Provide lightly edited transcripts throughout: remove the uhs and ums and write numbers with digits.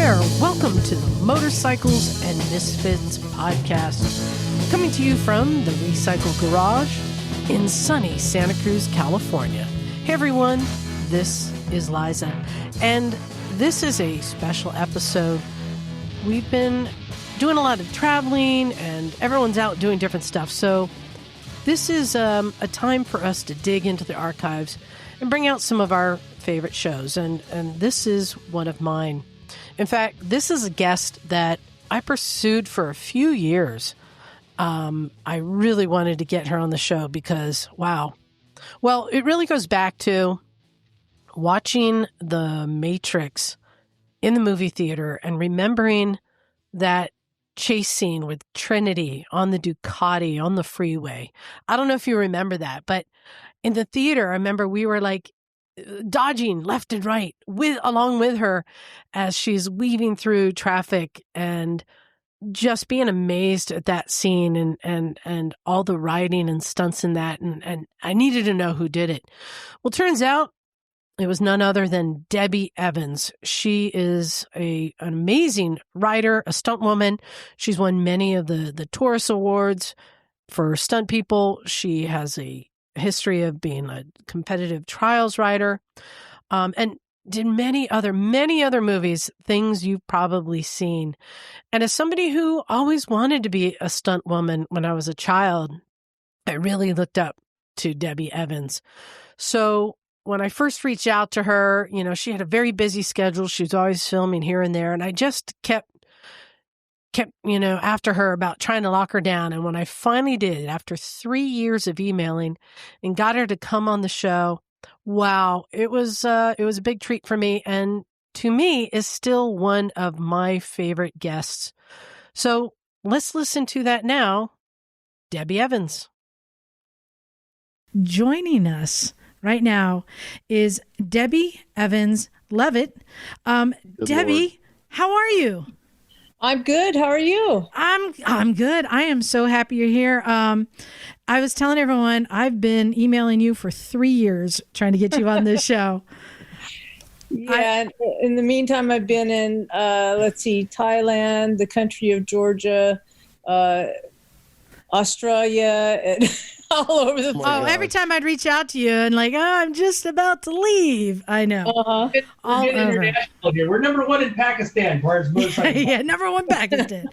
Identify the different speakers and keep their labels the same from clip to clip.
Speaker 1: there. Welcome to the Motorcycles and Misfits podcast, coming to you from the Recycle Garage in sunny Santa Cruz, California. Hey everyone, this is Liza, and this is a special episode. We've been doing a lot of traveling, and everyone's out doing different stuff, so this is a time for us to dig into the archives and bring out some of our favorite shows, and this is one of mine. In fact, this is a guest that I pursued for a few years. I really wanted to get her on the show because, wow. Well, it really goes back to watching The Matrix in the movie theater and remembering that chase scene with Trinity on the Ducati on the freeway. I don't know if you remember that, but in the theater, I remember we were like dodging left and right along with her as she's weaving through traffic, and just being amazed at that scene and all the riding and stunts in that. And I needed to know who did it. Well, turns out it was none other than Debbie Evans. She is an amazing rider, a stunt woman. She's won many of the Taurus Awards for stunt people. She has a history of being a competitive trials rider, and did many other movies, things you've probably seen. And as somebody who always wanted to be a stunt woman when I was a child, I really looked up to Debbie Evans. So when I first reached out to her, she had a very busy schedule. She was always filming here and there. And I just kept, after her about trying to lock her down. And when I finally did, after 3 years of emailing and got her to come on the show, wow, it was a big treat for me. And to me is still one of my favorite guests. So let's listen to that now. Debbie Evans.
Speaker 2: Joining us right now is Debbie Evans Leavitt. Debbie,
Speaker 3: Lord.
Speaker 2: How are you?
Speaker 4: I'm good. How are you?
Speaker 2: I'm good. I am so happy you're here. I was telling everyone I've been emailing you for 3 years trying to get you on this show.
Speaker 4: Yeah. In the meantime, I've been in, Thailand, the country of Georgia, Australia, and all over the place.
Speaker 2: Oh, every time I'd reach out to you and I'm just about to leave. I know.
Speaker 4: Uh-huh.
Speaker 2: All
Speaker 3: We're
Speaker 2: over.
Speaker 3: international here. We're number one in Pakistan as far as motorcycles.
Speaker 2: Yeah, number one Pakistan.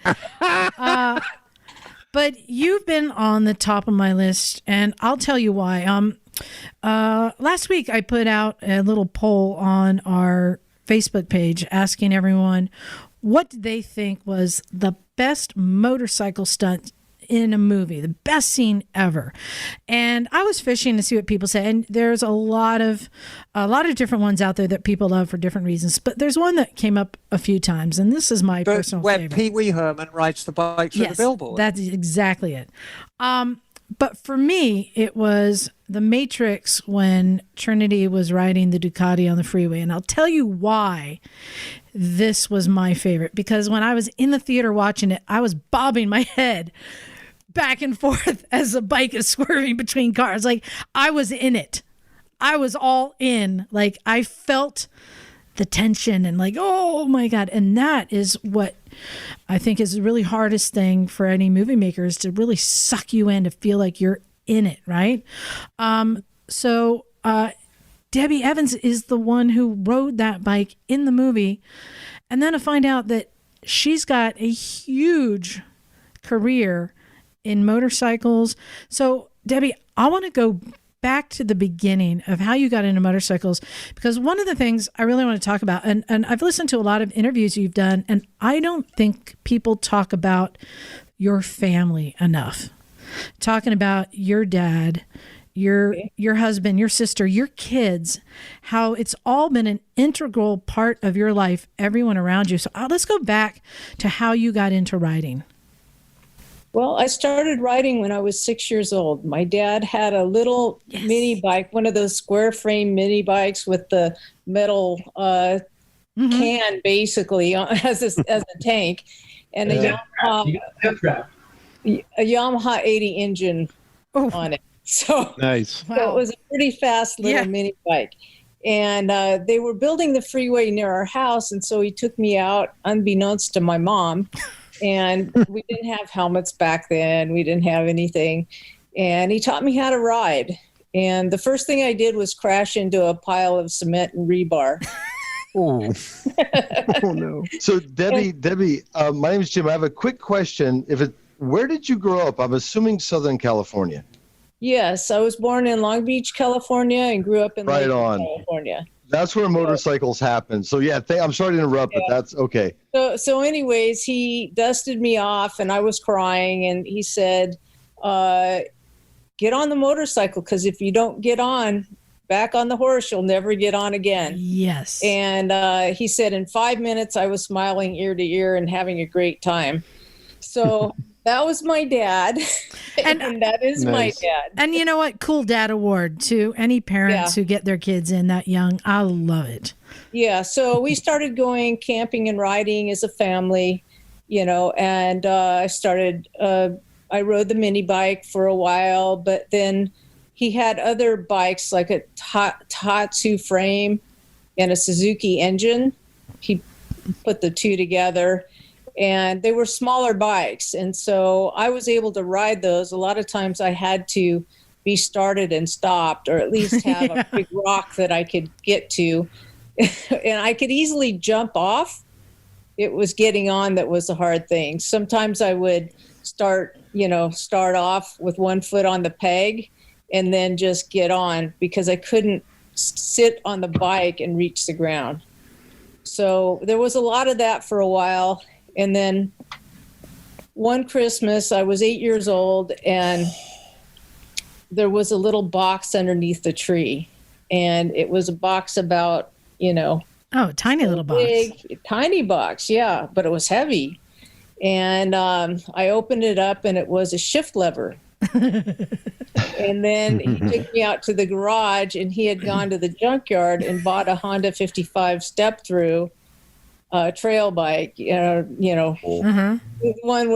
Speaker 2: But you've been on the top of my list, and I'll tell you why. Last week I put out a little poll on our Facebook page asking everyone what they think was the best motorcycle stunt in a movie, the best scene ever. And I was fishing to see what people say. And there's a lot of different ones out there that people love for different reasons. But there's one that came up a few times, and this is my personal favorite.
Speaker 5: Where Pee Wee Herman rides the bike through the billboard.
Speaker 2: That's exactly it. But for me, it was The Matrix when Trinity was riding the Ducati on the freeway. And I'll tell you why this was my favorite. Because when I was in the theater watching it, I was bobbing my head back and forth as the bike is swerving between cars. I was in it. I was all in. I felt the tension and oh my God. And that is what I think is the really hardest thing for any movie maker, is to really suck you in, to feel like you're in it, right? So Debbie Evans is the one who rode that bike in the movie. And then to find out that she's got a huge career in motorcycles. So Debbie, I want to go back to the beginning of how you got into motorcycles, because one of the things I really want to talk about, and I've listened to a lot of interviews you've done, and I don't think people talk about your family enough. Talking about your dad, your husband, your sister, your kids, how it's all been an integral part of your life, everyone around you. So let's go back to how you got into riding.
Speaker 4: Well, I started riding when I was 6 years old. My dad had a little mini bike, one of those square frame mini bikes with the metal can basically as a tank, and a Yamaha 80 engine on it. So
Speaker 3: nice.
Speaker 4: So it was a pretty fast little mini bike. And they were building the freeway near our house. And so he took me out unbeknownst to my mom. And we didn't have helmets back then. We didn't have anything. And he taught me how to ride. And the first thing I did was crash into a pile of cement and rebar.
Speaker 6: Oh. Oh no. So Debbie, my name is Jim. I have a quick question. Where did you grow up? I'm assuming Southern California.
Speaker 4: Yes, I was born in Long Beach, California, and grew up in California.
Speaker 6: That's where motorcycles happen. So yeah, I'm sorry to interrupt, but that's okay.
Speaker 4: So anyways, he dusted me off, and I was crying, and he said, "Get on the motorcycle, because if you don't get back on the horse, you'll never get on again."
Speaker 2: Yes.
Speaker 4: And he said, in 5 minutes, I was smiling ear to ear and having a great time. So that was my dad. And that is my dad.
Speaker 2: And you know what? Cool dad award to any parents who get their kids in that young. I love it.
Speaker 4: Yeah. So we started going camping and riding as a family, and I rode the mini bike for a while, but then he had other bikes like a Tatsu frame and a Suzuki engine. He put the two together, and they were smaller bikes. And so I was able to ride those. A lot of times I had to be started and stopped, or at least have a big rock that I could get to. And I could easily jump off. It was getting on that was a hard thing. Sometimes I would start off with one foot on the peg and then just get on, because I couldn't sit on the bike and reach the ground. So there was a lot of that for a while. And then one Christmas, I was 8 years old, and there was a little box underneath the tree. And it was a box about,
Speaker 2: oh, tiny little box.
Speaker 4: Big, tiny box, yeah, but it was heavy. And I opened it up, and it was a shift lever. And then he took me out to the garage, and he had gone to the junkyard and bought a Honda 55 step-through trail bike, one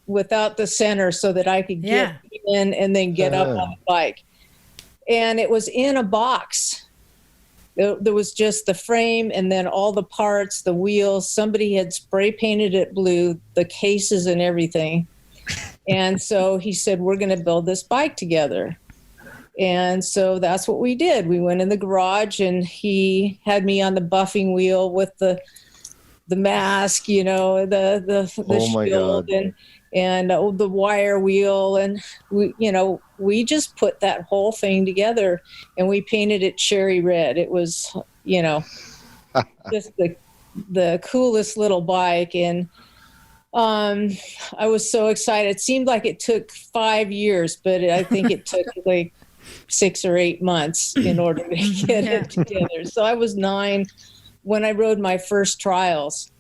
Speaker 4: without the center, so that I could get in and then get up on the bike. And it was in a box. There was just the frame, and then all the parts, the wheels. Somebody had spray painted it blue, the cases and everything. And so he said, "We're going to build this bike together." And so that's what we did. We went in the garage, and he had me on the buffing wheel with the mask, the shield, and the wire wheel, and we just put that whole thing together, and we painted it cherry red. It was just the coolest little bike, and I was so excited. It seemed like it took 5 years, but I think it took like 6 or 8 months in order to get it together. So I was 9 when I rode my first trials,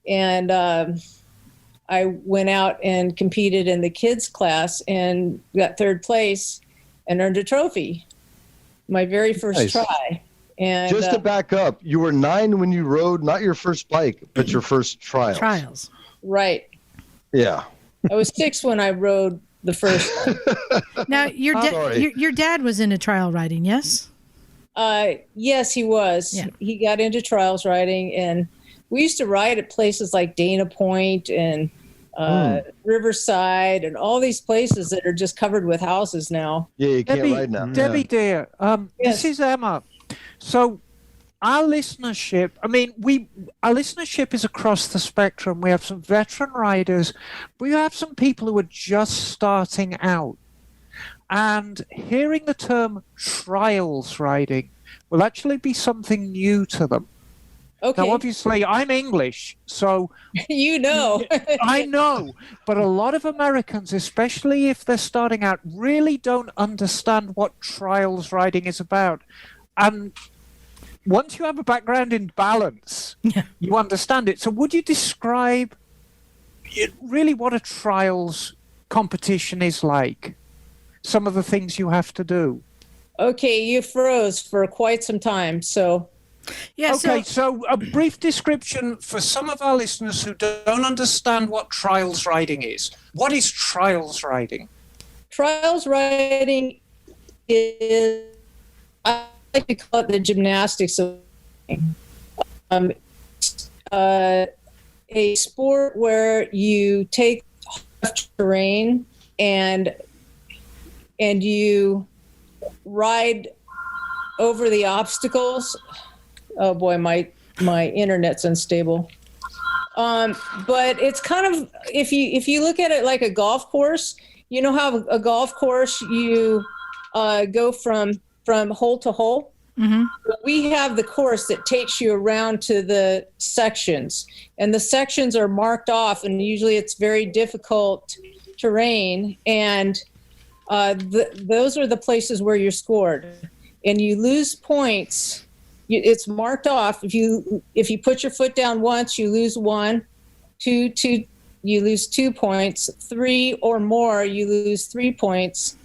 Speaker 4: and I went out and competed in the kids class and got 3rd place and earned a trophy. My very first try. And
Speaker 6: just to back up, you were 9 when you rode not your first bike, but your first trials.
Speaker 4: Right.
Speaker 6: Yeah.
Speaker 4: I was 6 when I rode the first one.
Speaker 2: Now, your dad was into trial riding, yes?
Speaker 4: Yes, he was. Yeah. He got into trials riding, and we used to ride at places like Dana Point and Riverside and all these places that are just covered with houses now.
Speaker 6: Yeah, you can't ride now.
Speaker 5: Debbie, dear, this is Emma. So our listenership, our listenership is across the spectrum. We have some veteran riders, but we have some people who are just starting out. And hearing the term trials riding will actually be something new to them.
Speaker 4: Okay.
Speaker 5: Now, obviously, I'm English, so... I know, but a lot of Americans, especially if they're starting out, really don't understand what trials riding is about. And once you have a background in balance, you understand it. So would you describe really what a trials competition is like? Some of the things you have to do.
Speaker 4: Okay, you froze for quite some time, so...
Speaker 2: Yeah,
Speaker 5: okay, so a brief description for some of our listeners who don't understand what trials riding is. What is trials riding?
Speaker 4: Trials riding is like to call it the gymnastics of a sport where you take terrain and you ride over the obstacles. Oh boy, my internet's unstable. But it's kind of, if you look at it like a golf course, you know how a golf course you go from hole to hole. Mm-hmm. We have the course that takes you around to the sections, and the sections are marked off, and usually it's very difficult terrain, and those are the places where you're scored, and you lose points. It's marked off. If you put your foot down once, you lose 1, 2, you lose 2 points, 3 or more, you lose 3 points.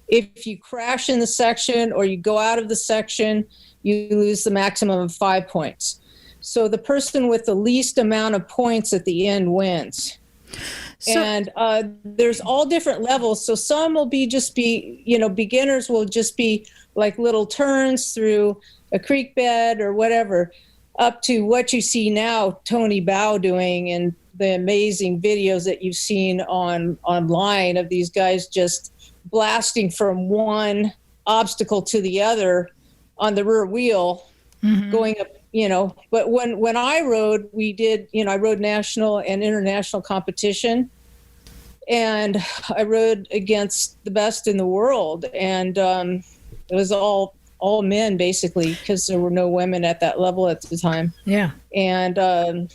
Speaker 4: If you crash in the section or you go out of the section, you lose the maximum of 5 points. So the person with the least amount of points at the end wins. And there's all different levels. So some will be beginners will just be like little turns through a creek bed or whatever, up to what you see now Tony Bow doing and the amazing videos that you've seen online of these guys just blasting from one obstacle to the other on the rear wheel, mm-hmm. going up, but when I rode, we did, I rode national and international competition, and I rode against the best in the world. And it was all men basically, because there were no women at that level at the time. Yeah. And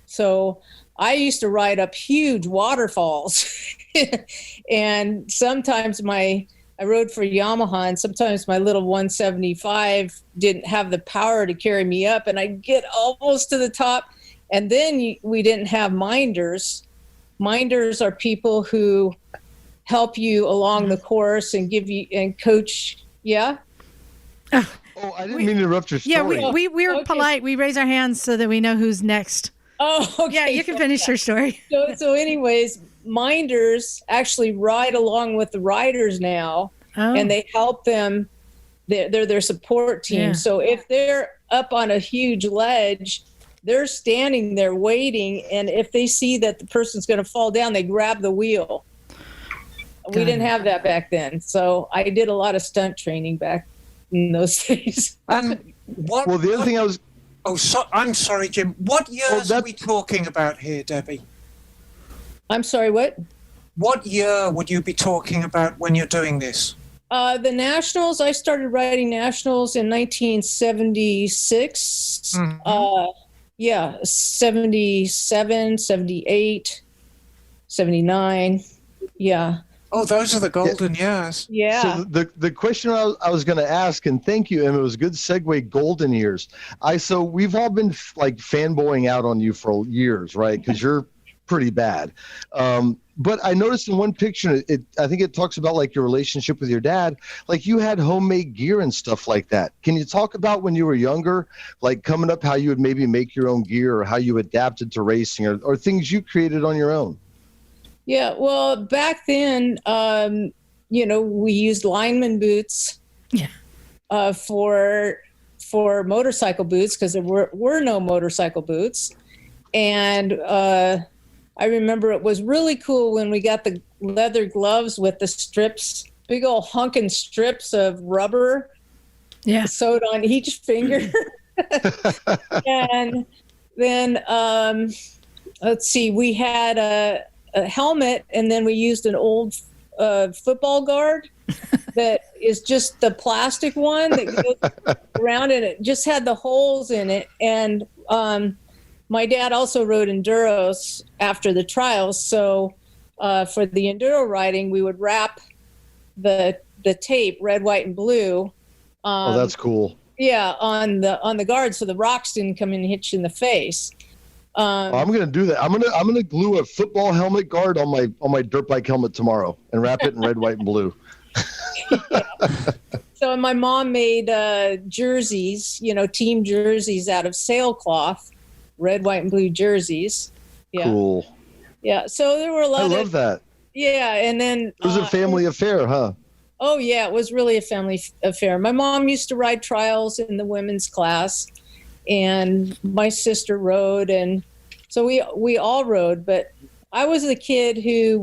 Speaker 4: so I used to ride up huge waterfalls and sometimes I rode for Yamaha, and sometimes my little 175 didn't have the power to carry me up, and I'd get almost to the top. And then we didn't have minders. Minders are people who help you along the course and give you and coach. Yeah.
Speaker 6: Oh, I didn't mean to interrupt your story.
Speaker 2: Yeah, we were okay. Polite. We raise our hands so that we know who's next.
Speaker 4: Oh, okay.
Speaker 2: Yeah, you can finish your story.
Speaker 4: So anyways, minders actually ride along with the riders now, and they help them. They're their support team. Yeah. So if they're up on a huge ledge, they're standing there waiting, and if they see that the person's going to fall down, they grab the wheel. We didn't have that back then. So I did a lot of stunt training back in those days.
Speaker 5: And
Speaker 6: well, the other thing I was...
Speaker 5: I'm sorry, Jim. What years are we talking about here, Debbie?
Speaker 4: I'm sorry, what?
Speaker 5: What year would you be talking about when you're doing this?
Speaker 4: The Nationals, I started riding Nationals in 1976. Mm-hmm. 77, 78, 79. Yeah.
Speaker 5: Oh, those are the golden years.
Speaker 4: Yeah.
Speaker 6: So the question I was going to ask, and thank you, Emma, it was a good segue, golden years. So we've all been like fanboying out on you for years, right? Because you're pretty bad. But I noticed in one picture, I think it talks about like your relationship with your dad, like you had homemade gear and stuff like that. Can you talk about when you were younger, like coming up, how you would maybe make your own gear or how you adapted to racing or things you created on your own?
Speaker 4: Yeah, well, back then, we used lineman boots for motorcycle boots because there were no motorcycle boots. And I remember it was really cool when we got the leather gloves with the strips, big old hunking strips of rubber sewed on each finger. And then, let's see, we had a helmet, and then we used an old football guard that is just the plastic one that goes around, and it just had the holes in it. And my dad also rode enduros after the trials, so for the enduro riding, we would wrap the tape red, white, and blue.
Speaker 6: Oh, that's cool.
Speaker 4: Yeah, on the guard, so the rocks didn't come in and hit you in the face.
Speaker 6: I'm gonna do that. I'm gonna glue a football helmet guard on my dirt bike helmet tomorrow and wrap it in red, white, and blue.
Speaker 4: So my mom made jerseys, team jerseys out of sailcloth, red, white, and blue jerseys. Yeah. Cool. Yeah. So there were a lot.
Speaker 6: I love that.
Speaker 4: Yeah, and then
Speaker 6: it was a family affair, huh?
Speaker 4: Oh, yeah, it was really a family affair. My mom used to ride trials in the women's class, and my sister rode, and so we all rode. But I was the kid who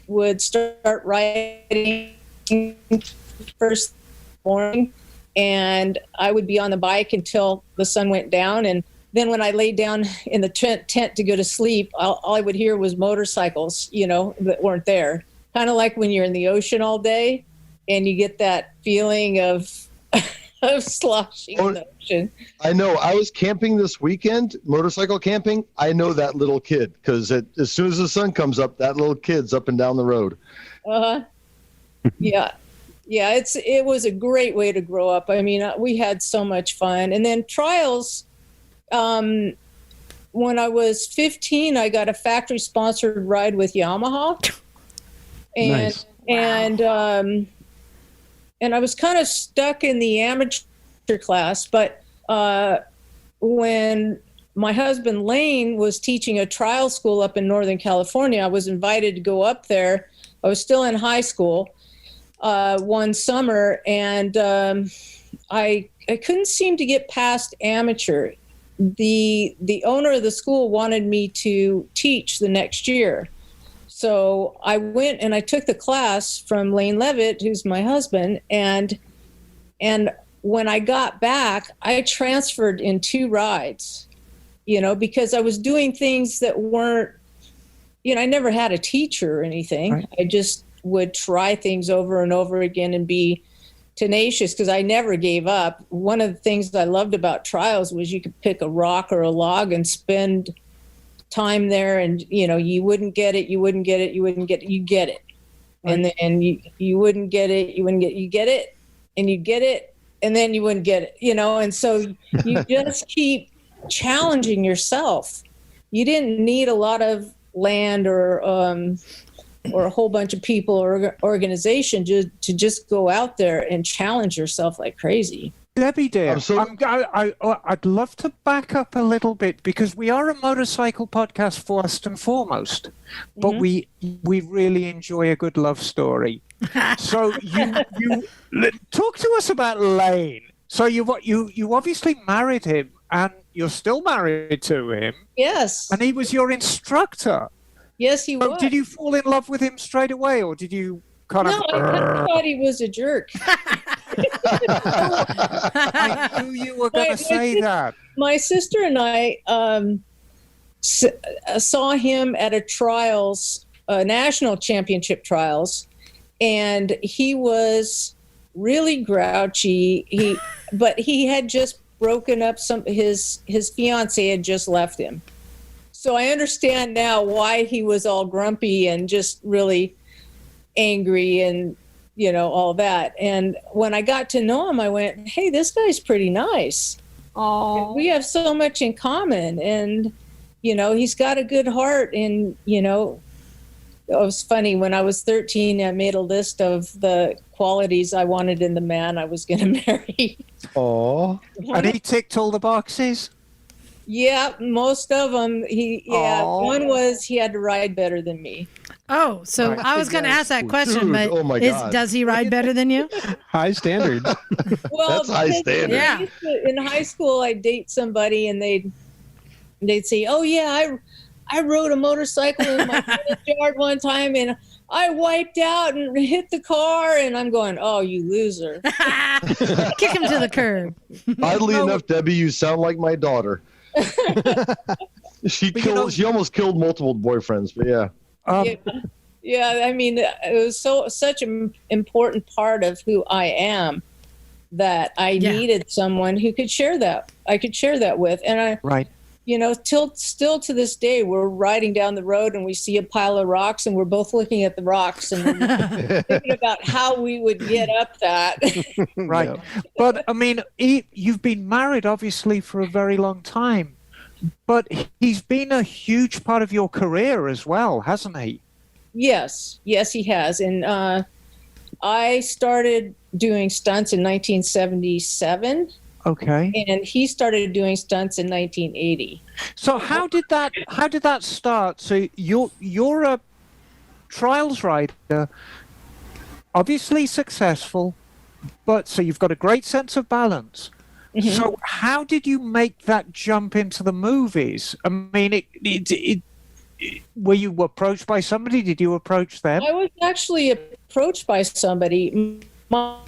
Speaker 4: would start riding first morning, and I would be on the bike until the sun went down, and then when I laid down in the tent to go to sleep, all I would hear was motorcycles, that weren't there. Kind of like when you're in the ocean all day and you get that feeling of sloshing in the ocean.
Speaker 6: I know. I was camping this weekend, motorcycle camping. I know that little kid because as soon as the sun comes up, that little kid's up and down the road.
Speaker 4: Yeah. Yeah, it was a great way to grow up. I mean, we had so much fun. And then trials, when I was 15, I got a factory-sponsored ride with Yamaha. And
Speaker 7: nice.
Speaker 4: And I was kind of stuck in the amateur class, but when my husband Lane was teaching a trial school up in Northern California, I was invited to go up there. I was still in high school one summer, and I couldn't seem to get past amateur. The owner of the school wanted me to teach the next year. So I went and I took the class from Lane Leavitt, who's my husband, and when I got back, I transferred in 2 rides, because I was doing things that weren't, I never had a teacher or anything. Right. I just would try things over and over again and be tenacious because I never gave up. One of the things I loved about trials was you could pick a rock or a log and spend time there, and you wouldn't get it, you get it. Right. And you wouldn't get it, you get it, and you get it, and then you wouldn't get it, and so you just keep challenging yourself. You didn't need a lot of land or a whole bunch of people or organization to just go out there and challenge yourself like crazy.
Speaker 5: Debbie, dear, I'd love to back up a little bit because we are a motorcycle podcast first and foremost, but we really enjoy a good love story. So you talk to us about Lane. So you obviously married him, and you're still married to him.
Speaker 4: Yes.
Speaker 5: And he was your instructor.
Speaker 4: Yes, he was.
Speaker 5: Did you fall in love with him straight away, or did you kind of?
Speaker 4: No, I thought he was a jerk.
Speaker 5: I knew you were going to say that.
Speaker 4: My sister and I saw him at a trials, national championship trials, and he was really grouchy. But he had just broken up. His fiance had just left him. So I understand now why he was all grumpy and just really angry and, all that. And when I got to know him, I went, hey, this guy's pretty nice. Oh, we have so much in common. And, he's got a good heart. And, it was funny. When I was 13, I made a list of the qualities I wanted in the man I was going to marry.
Speaker 6: Oh,
Speaker 5: and he ticked all the boxes?
Speaker 4: Yeah, most of them. One was he had to ride better than me.
Speaker 2: Oh, so I was going to ask that question, but does he ride better than you?
Speaker 7: High standards.
Speaker 4: Well,
Speaker 6: that's high standard.
Speaker 2: Yeah.
Speaker 4: In high school, I'd date somebody and they'd say, "Oh yeah, I rode a motorcycle in my yard one time and I wiped out and hit the car," and I'm going, "Oh, you loser!"
Speaker 2: Kick him to the curb.
Speaker 6: Oddly enough, Debbie, you sound like my daughter. She almost killed multiple boyfriends, but yeah.
Speaker 4: Yeah. I mean, it was such an important part of who I am that I needed someone who could share that. I could share that with, and still to this day, we're riding down the road and we see a pile of rocks, and we're both looking at the rocks and we're thinking about how we would get up that.
Speaker 5: Right. Yeah. But I mean, you've been married obviously for a very long time, but he's been a huge part of your career as well, hasn't he?
Speaker 4: Yes, he has. And I started doing stunts in 1977.
Speaker 5: Okay.
Speaker 4: And he started doing stunts in 1980.
Speaker 5: So how did that start? So you're a trials rider. obviously successful, but so you've got a great sense of balance. Mm-hmm. So how did you make that jump into the movies? I mean, were you approached by somebody? Did you approach them?
Speaker 4: I was actually approached by somebody. My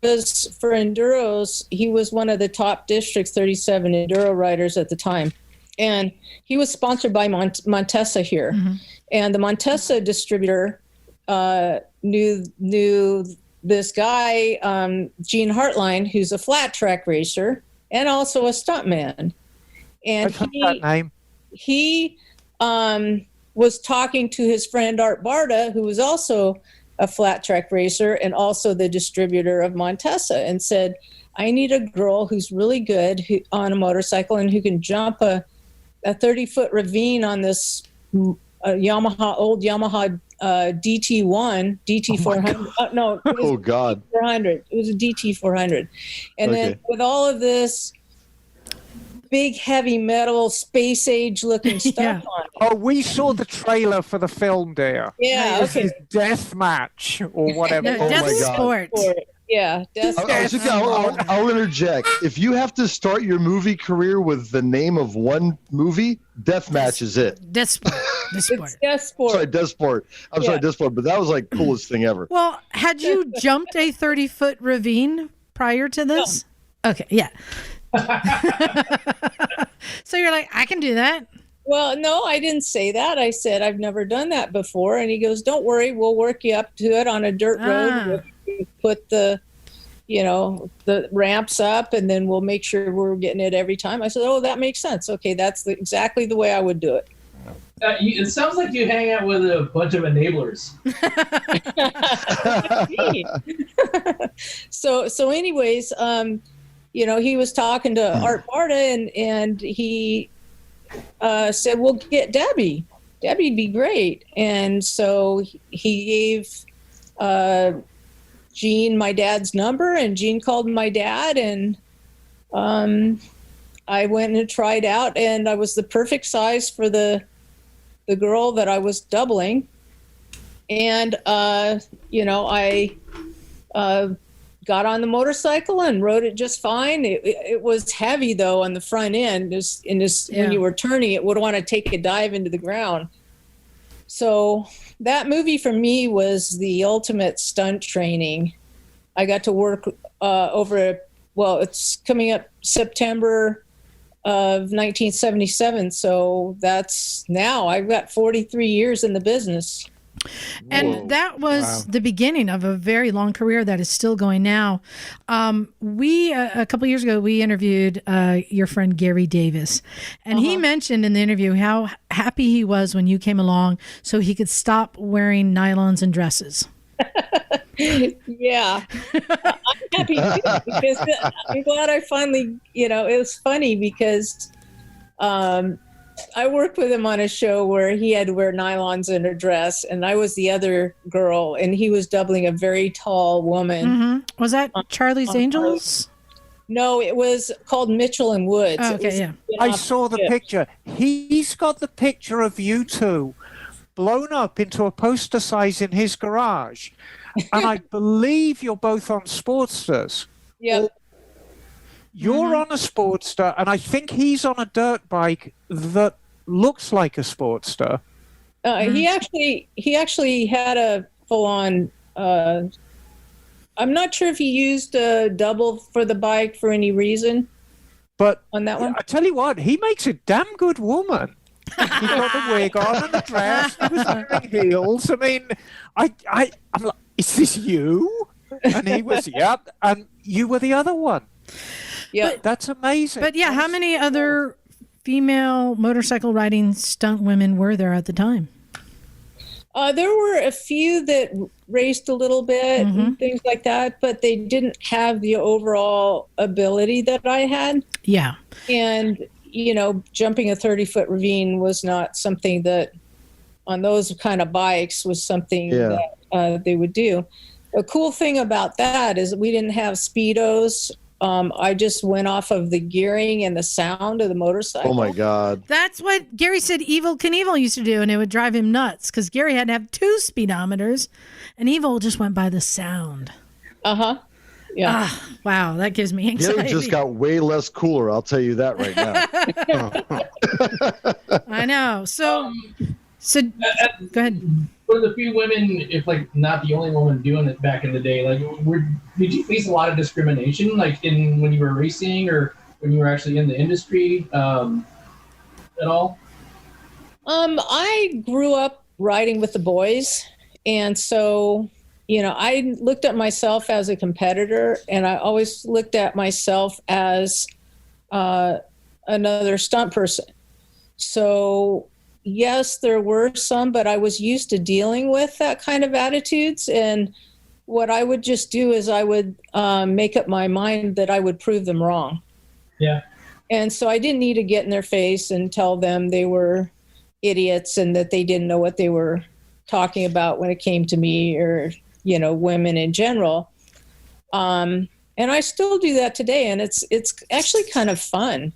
Speaker 4: was for enduros. He was one of the top District 37 enduro riders at the time, and he was sponsored by Montesa here. Mm-hmm. And the Montesa distributor knew this guy, Gene Hartline, who's a flat track racer and also a stuntman. And
Speaker 5: I've heard that name.
Speaker 4: He was talking to his friend Art Barta, who was also a flat track racer and also the distributor of Montesa, and said, I need a girl who's really good on a motorcycle and who can jump a 30-foot ravine on this old Yamaha DT1, DT400.
Speaker 6: Oh God.
Speaker 4: 400. It was a DT400. And then with all of this big heavy metal space age looking stuff on it.
Speaker 5: Oh, we saw the trailer for the film, dear.
Speaker 4: Yeah, okay.
Speaker 5: Death match or whatever.
Speaker 6: Oh
Speaker 2: Death
Speaker 6: my God.
Speaker 2: Sport.
Speaker 4: Yeah,
Speaker 6: I'll interject. If you have to start your movie career with the name of one movie, Deathmatch is it.
Speaker 2: Death Sport.
Speaker 4: Death Sport.
Speaker 6: Sorry, Death Sport. Sorry, Death Sport, but that was like coolest thing ever.
Speaker 2: Well, had you jumped a 30-foot ravine prior to this? No. Okay, yeah. So you're like, I can do that.
Speaker 4: Well, no, I didn't say that. I said, I've never done that before. And he goes, don't worry, we'll work you up to it on a dirt road. We'll put the ramps up, and then we'll make sure we're getting it every time. I said, oh, that makes sense. Okay, that's exactly the way I would do it.
Speaker 3: It sounds like you hang out with a bunch of enablers.
Speaker 4: So anyways, he was talking to Art Barta, and he said, "We'll get Debbie. Debbie'd be great." And so he gave Gene my dad's number, and Gene called my dad, and I went and tried out, and I was the perfect size for the girl that I was doubling. And I got on the motorcycle and rode it just fine. It was heavy though on the front end. When you were turning, it would want to take a dive into the ground. So that movie for me was the ultimate stunt training. I got to work it's coming up September of 1977. So I've got 43 years in the business.
Speaker 2: And that was the beginning of a very long career that is still going now. We a couple years ago, we interviewed your friend Gary Davis, and he mentioned in the interview how happy he was when you came along so he could stop wearing nylons and dresses.
Speaker 4: Yeah, I'm happy too, because I'm glad I finally, it was funny because I worked with him on a show where he had to wear nylons in a dress, and I was the other girl, and he was doubling a very tall woman.
Speaker 2: Mm-hmm. Was that Charlie's Angels?
Speaker 4: No, it was called Mitchell and Woods.
Speaker 2: Oh, okay,
Speaker 5: I saw the picture. He's got the picture of you two blown up into a poster size in his garage. And I believe you're both on Sportsters.
Speaker 4: Yeah.
Speaker 5: You're on a Sportster, and I think he's on a dirt bike that looks like a Sportster.
Speaker 4: He actually had a full-on. I'm not sure if he used a double for the bike for any reason.
Speaker 5: But
Speaker 4: on that one,
Speaker 5: I tell you what, he makes a damn good woman. He got the wig on and the dress. He was wearing heels. I mean, I'm like, is this you? And he was, yep. And you were the other one.
Speaker 4: Yeah,
Speaker 5: that's amazing.
Speaker 2: But yeah, how many other female motorcycle riding stunt women were there at the time?
Speaker 4: There were a few that raced a little bit and things like that, but they didn't have the overall ability that I had.
Speaker 2: Yeah.
Speaker 4: And, jumping a 30-foot ravine was not something that, on those kind of bikes, was something that they would do. The cool thing about that is we didn't have Speedos I just went off of the gearing and the sound of the motorcycle.
Speaker 6: Oh my God.
Speaker 2: That's what Gary said Evel Knievel used to do, and it would drive him nuts because Gary had to have 2 speedometers, and Evel just went by the sound.
Speaker 4: Uh-huh. Yeah.
Speaker 2: Wow, that gives me anxiety.
Speaker 6: It just got way less cooler, I'll tell you that right
Speaker 2: now. I know. So go ahead.
Speaker 3: One of the few women, if like not the only woman doing it back in the day, like did you face a lot of discrimination, like when you were racing or when you were actually in the industry at all?
Speaker 4: I grew up riding with the boys, and so I looked at myself as a competitor, and I always looked at myself as another stunt person. So yes, there were some, but I was used to dealing with that kind of attitudes. And what I would just do is I would make up my mind that I would prove them wrong.
Speaker 3: Yeah. And
Speaker 4: so I didn't need to get in their face and tell them they were idiots and that they didn't know what they were talking about when it came to me or, women in general. And I still do that today. And it's actually kind of fun.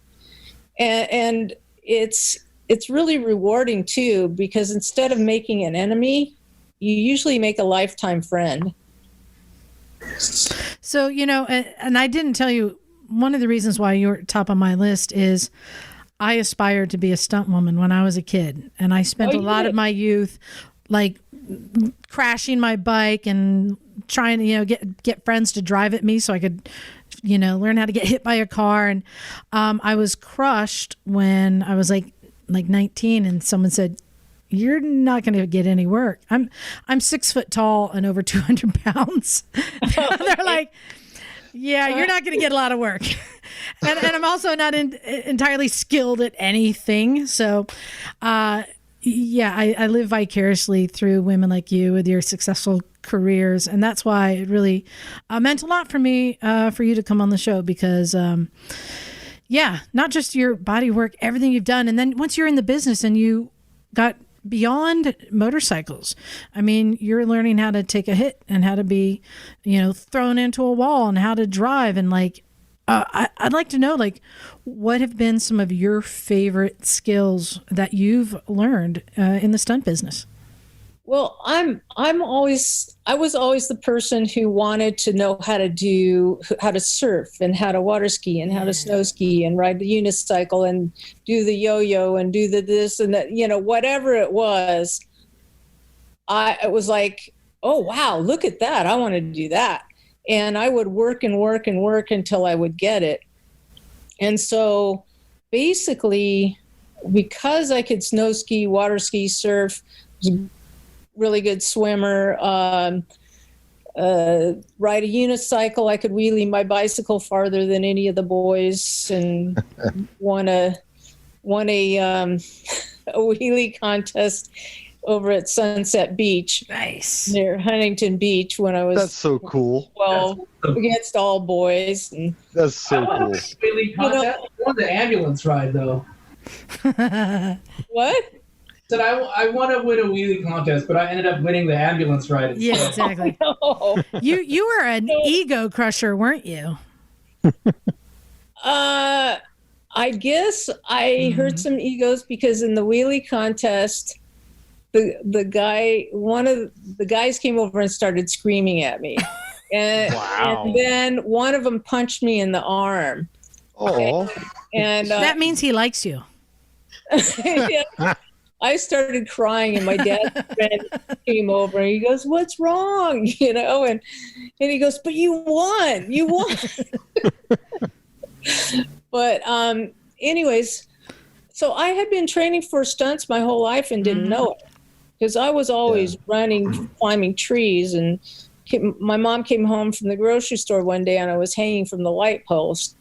Speaker 4: And it's really rewarding too, because instead of making an enemy, you usually make a lifetime friend.
Speaker 2: So, and I didn't tell you, one of the reasons why you're top on my list is I aspired to be a stunt woman when I was a kid. And I spent a lot of my youth like crashing my bike and trying to, get friends to drive at me so I could, learn how to get hit by a car. And I was crushed when I was like 19 and someone said, "You're not going to get any work." I'm 6 foot tall and over 200 pounds. They're like, "Yeah, you're not going to get a lot of work." and I'm also not entirely skilled at anything. So, I live vicariously through women like you with your successful careers. And that's why it really meant a lot for me for you to come on the show because, not just your body work, everything you've done. And then once you're in the business and you got beyond motorcycles, I mean, you're learning how to take a hit and how to be, thrown into a wall and how to drive. And I'd like to know, what have been some of your favorite skills that you've learned in the stunt business?
Speaker 4: Well, I was always the person who wanted to know how to surf and how to water ski and how to snow ski and ride the unicycle and do the yo-yo and do the this and that, whatever it was. It was like, oh, wow, look at that. I want to do that. And I would work and work and work until I would get it. And so basically, because I could snow ski, water ski, surf, was a really good swimmer, ride a unicycle, I could wheelie my bicycle farther than any of the boys and won a wheelie contest over at Sunset Beach.
Speaker 2: Nice.
Speaker 4: Near Huntington Beach when I was
Speaker 6: That's so cool.
Speaker 4: 12 against all boys. And
Speaker 6: that's so cool.
Speaker 3: Wheelie contest. I won the ambulance ride though.
Speaker 4: What?
Speaker 3: Said I want to win a wheelie contest, but I ended up winning the ambulance ride instead.
Speaker 2: Yeah, exactly.
Speaker 4: Oh, no.
Speaker 2: You were an ego crusher, weren't you?
Speaker 4: I guess I hurt some egos because in the wheelie contest, one of the guys came over and started screaming at me. And,
Speaker 5: wow.
Speaker 4: And then one of them punched me in the arm.
Speaker 6: Oh.
Speaker 4: And
Speaker 2: that means he likes you.
Speaker 4: Yeah. I started crying and my dad's friend came over and he goes, "What's wrong?" And he goes, "But you won. You won." But anyways, so I had been training for stunts my whole life and didn't know it because I was always running, climbing trees. And my mom came home from the grocery store one day and I was hanging from the light post.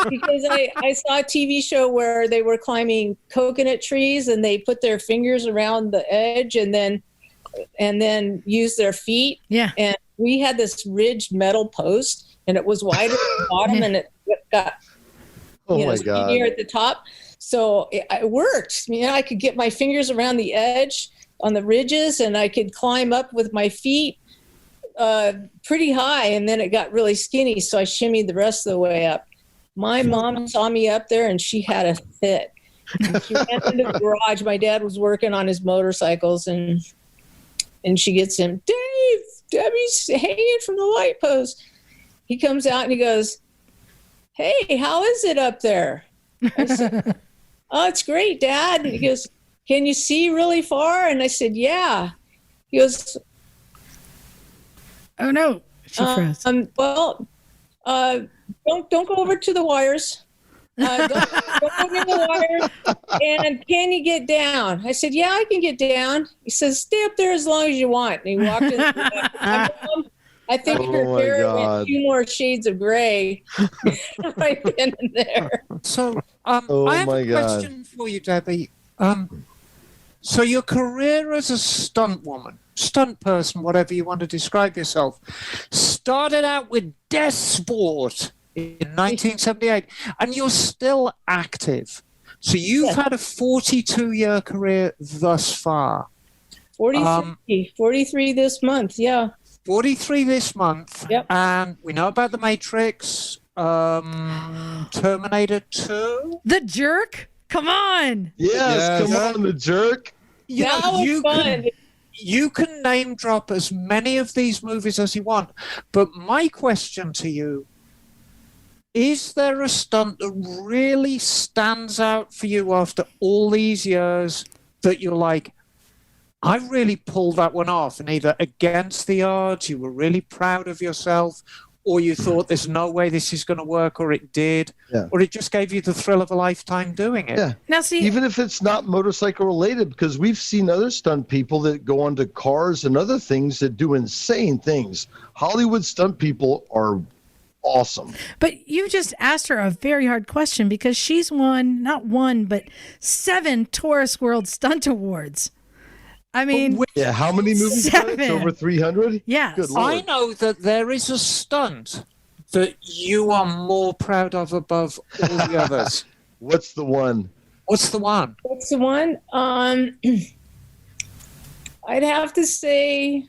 Speaker 4: Because I saw a TV show where they were climbing coconut trees and they put their fingers around the edge and then use their feet.
Speaker 2: Yeah.
Speaker 4: And we had this ridged metal post and it was wider at the bottom and it got skinnier at the top. So it worked. I could get my fingers around the edge on the ridges and I could climb up with my feet pretty high, and then it got really skinny, so I shimmied the rest of the way up. My mom saw me up there, and she had a fit. And she went into the garage. My dad was working on his motorcycles, and she gets him, Debbie's hanging from the light post. He comes out and he goes, "Hey, how is it up there?" I said, "Oh, it's great, Dad." And he goes, "Can you see really far?" And I said, "Yeah." He goes,
Speaker 2: "Oh no." She froze.
Speaker 4: Well, don't go over to the wires. Don't go near the wires. And can you get down? I said, "Yeah, I can get down." He says, "Stay up there as long as you want." And he walked in. I think her hair went 2 more shades of gray right then and there.
Speaker 5: So, I have a question for you, Debbie. So your career as a stunt woman, stunt person, whatever you want to describe yourself, started out with Death Sport in 1978, and you're still active. So you've had a 42-year career thus far.
Speaker 4: 43 this month, yeah.
Speaker 5: 43 this month.
Speaker 4: Yep.
Speaker 5: And we know about The Matrix, Terminator 2.
Speaker 2: The Jerk? Come on.
Speaker 6: Yes, come on, The Jerk.
Speaker 4: That was fun.
Speaker 5: You can name drop as many of these movies as you want, but my question to you, is there a stunt that really stands out for you after all these years that you're like, I really pulled that one off, and either against the odds, you were really proud of yourself, or you thought there's no way this is going to work, or it did, or it just gave you the thrill of a lifetime doing it?
Speaker 6: Yeah.
Speaker 2: Now, see,
Speaker 6: even if it's not motorcycle related, because we've seen other stunt people that go onto cars and other things that do insane things. Hollywood stunt people are awesome.
Speaker 2: But you just asked her a very hard question, because she's won, not one, but 7 Taurus World Stunt Awards. I mean,
Speaker 6: yeah, how many movies?
Speaker 2: 7.
Speaker 6: Over 300?
Speaker 2: Yeah.
Speaker 6: Good Lord.
Speaker 5: I know that there is a stunt that you are more proud of above all the others.
Speaker 6: What's the one?
Speaker 5: What's the one?
Speaker 4: What's the one? I'd have to say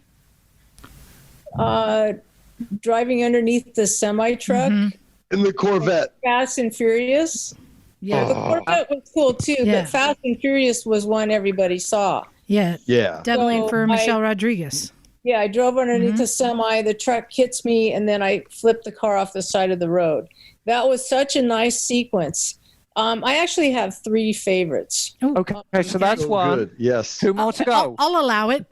Speaker 4: driving underneath the semi-truck.
Speaker 6: In the Corvette.
Speaker 4: Fast and Furious.
Speaker 2: Yeah.
Speaker 4: The Corvette was cool too, but Fast and Furious was one everybody saw.
Speaker 2: Yeah. Deadline for Michelle Rodriguez.
Speaker 4: Yeah, I drove underneath the semi. The truck hits me, and then I flipped the car off the side of the road. That was such a nice sequence. I actually have 3 favorites.
Speaker 5: Okay, so that's one.
Speaker 6: Good. Yes.
Speaker 5: 2 more to go.
Speaker 2: I'll allow it.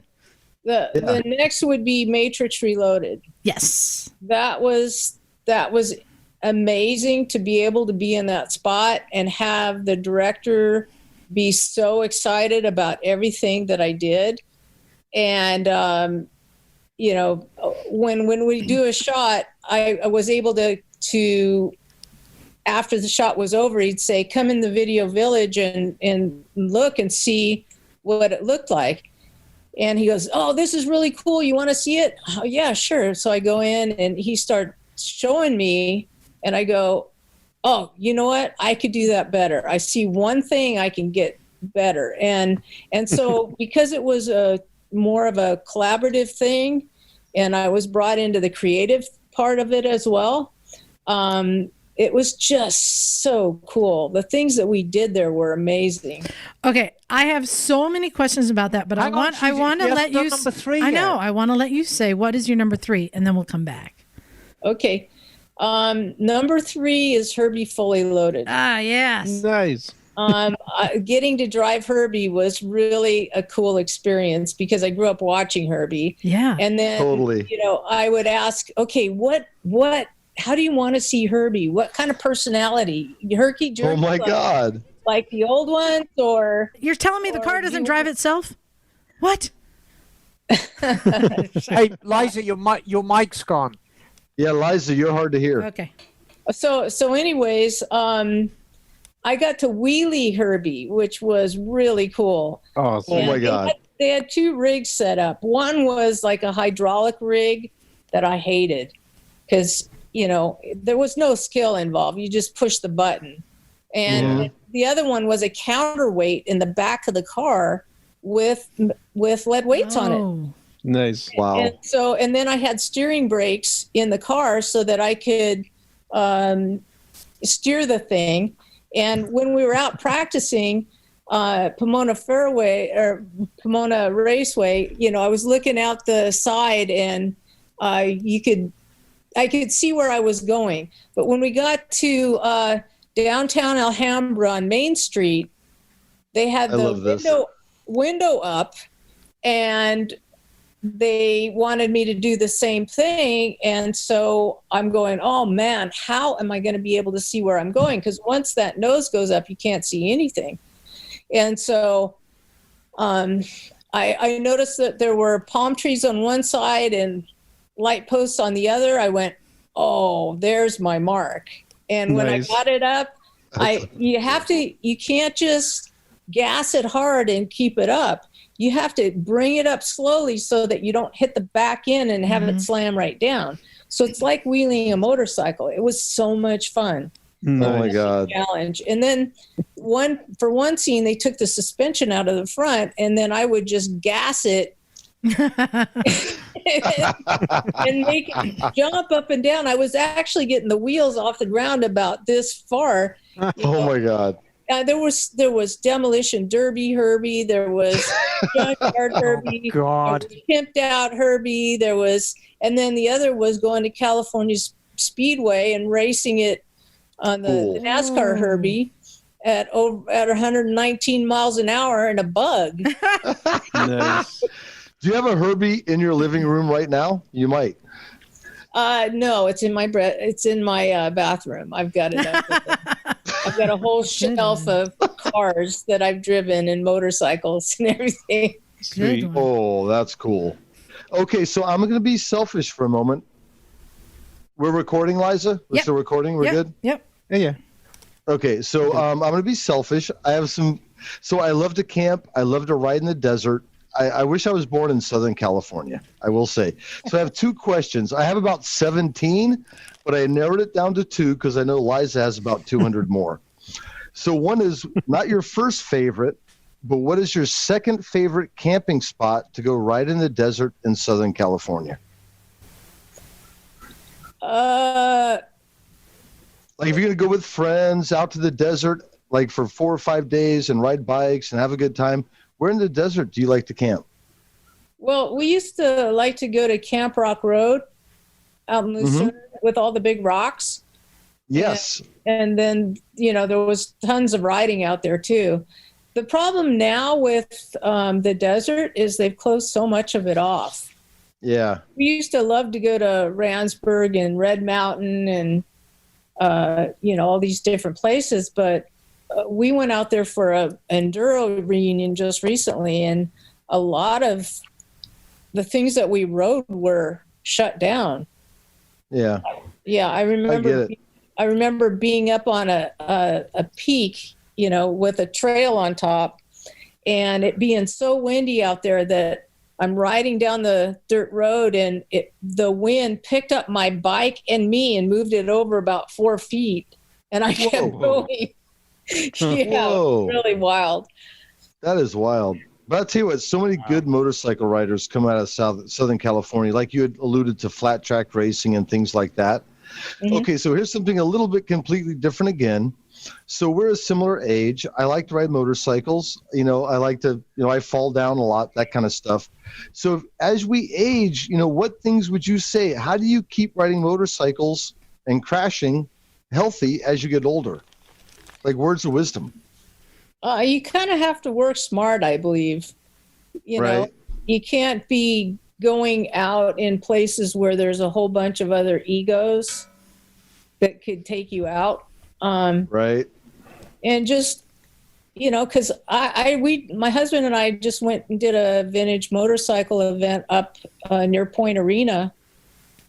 Speaker 4: The next would be Matrix Reloaded.
Speaker 2: Yes.
Speaker 4: That was amazing to be able to be in that spot and have the director be so excited about everything that I did. And, when we do a shot, I was able to, after the shot was over, he'd say, "Come in the video village and look and see what it looked like." And he goes, "Oh, this is really cool. You want to see it?" "Oh, yeah, sure." So I go in and he starts showing me, and I go, "Oh, you know what? I could do that better. I see one thing I can get better." And so because it was more of a collaborative thing, and I was brought into the creative part of it as well, it was just so cool. The things that we did there were amazing.
Speaker 2: Okay, I have so many questions about that, but I want to let you.
Speaker 5: Number 3
Speaker 2: I know. I want to let you say what is your number 3, and then we'll come back.
Speaker 4: Okay. Number 3 is Herbie Fully Loaded.
Speaker 2: Ah, yes.
Speaker 6: Nice.
Speaker 4: Getting to drive Herbie was really a cool experience because I grew up watching Herbie.
Speaker 2: Yeah.
Speaker 4: And then,
Speaker 6: Totally.
Speaker 4: I would ask, okay, how do you want to see Herbie? What kind of personality? Herky jerky?
Speaker 6: Oh my God.
Speaker 4: Like the old ones, or
Speaker 2: You're telling me the car doesn't drive itself? What?
Speaker 5: Hey, Liza, your mic's gone.
Speaker 6: Yeah, Liza, you're hard to hear.
Speaker 2: Okay.
Speaker 4: So anyways, I got to wheelie Herbie, which was really cool.
Speaker 6: Oh my God.
Speaker 4: They had 2 rigs set up. One was like a hydraulic rig that I hated because, there was no skill involved. You just push the button. And the other one was a counterweight in the back of the car with lead weights on it.
Speaker 7: Nice.
Speaker 6: Wow.
Speaker 4: And then I had steering brakes in the car so that I could steer the thing. And when we were out practicing Pomona Raceway, I was looking out the side, and I could see where I was going. But when we got to downtown Alhambra on Main Street, they had the window up, and they wanted me to do the same thing. And so I'm going, oh man, how am I going to be able to see where I'm going? Because once that nose goes up, you can't see anything. And so I noticed that there were palm trees on one side and light posts on the other. I went, oh, there's my mark. And when
Speaker 7: Nice.
Speaker 4: I got it up, you can't just gas it hard and keep it up. You have to bring it up slowly so that you don't hit the back end and have it slam right down. So it's like wheeling a motorcycle. It was so much fun.
Speaker 7: Nice.
Speaker 6: Oh my God.
Speaker 4: Challenge. And then for one scene, they took the suspension out of the front, and then I would just gas it and make it jump up and down. I was actually getting the wheels off the ground about this far.
Speaker 6: Oh my God.
Speaker 4: There was Demolition Derby Herbie. There was Junkyard Herbie.
Speaker 5: God.
Speaker 4: There was Pimped Out Herbie. And then the other was going to California Speedway and racing it on the NASCAR Herbie at 119 miles an hour in a bug.
Speaker 7: Nice.
Speaker 6: Do you have a Herbie in your living room right now? You might.
Speaker 4: No, it's in my bathroom. I've got it up there. I've got a whole shelf of cars that I've driven and motorcycles and everything.
Speaker 7: Sweet.
Speaker 6: Oh, that's cool. Okay, so I'm going to be selfish for a moment. We're recording, Liza? We're still recording? We're good?
Speaker 2: Yep.
Speaker 7: Yeah.
Speaker 6: Okay, so I'm going to be selfish. I love to camp. I love to ride in the desert. I wish I was born in Southern California, I will say. So I have two questions. I have about 17, but I narrowed it down to 2 because I know Liza has about 200 more. So one is not your first favorite, but what is your second favorite camping spot to go ride in the desert in Southern California? Like if you're going to go with friends out to the desert, like for 4 or 5 days and ride bikes and have a good time, where in the desert do you like to camp?
Speaker 4: Well, we used to like to go to Camp Rock Road out in Lucerne with all the big rocks.
Speaker 6: Yes.
Speaker 4: And then, there was tons of riding out there too. The problem now with the desert is they've closed so much of it off.
Speaker 6: Yeah.
Speaker 4: We used to love to go to Randsburg and Red Mountain and, all these different places, but we went out there for an enduro reunion just recently, and a lot of the things that we rode were shut down.
Speaker 6: Yeah.
Speaker 4: Yeah, I remember being up on a peak, with a trail on top, and it being so windy out there that I'm riding down the dirt road, and the wind picked up my bike and me and moved it over about 4 feet, and I kept going. Yeah,
Speaker 6: Whoa.
Speaker 4: really wild.
Speaker 6: That is wild. But I'll tell you what, so many good motorcycle riders come out of Southern California, like you had alluded to flat track racing and things like that. Mm-hmm. Okay, so here's something a little bit completely different again. So we're a similar age. I like to ride motorcycles. I like to, I fall down a lot, that kind of stuff. So as we age, what things would you say? How do you keep riding motorcycles and crashing healthy as you get older? Like words of wisdom.
Speaker 4: You kind of have to work smart, I believe.
Speaker 6: Right.
Speaker 4: You can't be going out in places where there's a whole bunch of other egos that could take you out.
Speaker 6: Right.
Speaker 4: And just, because my husband and I just went and did a vintage motorcycle event up near Point Arena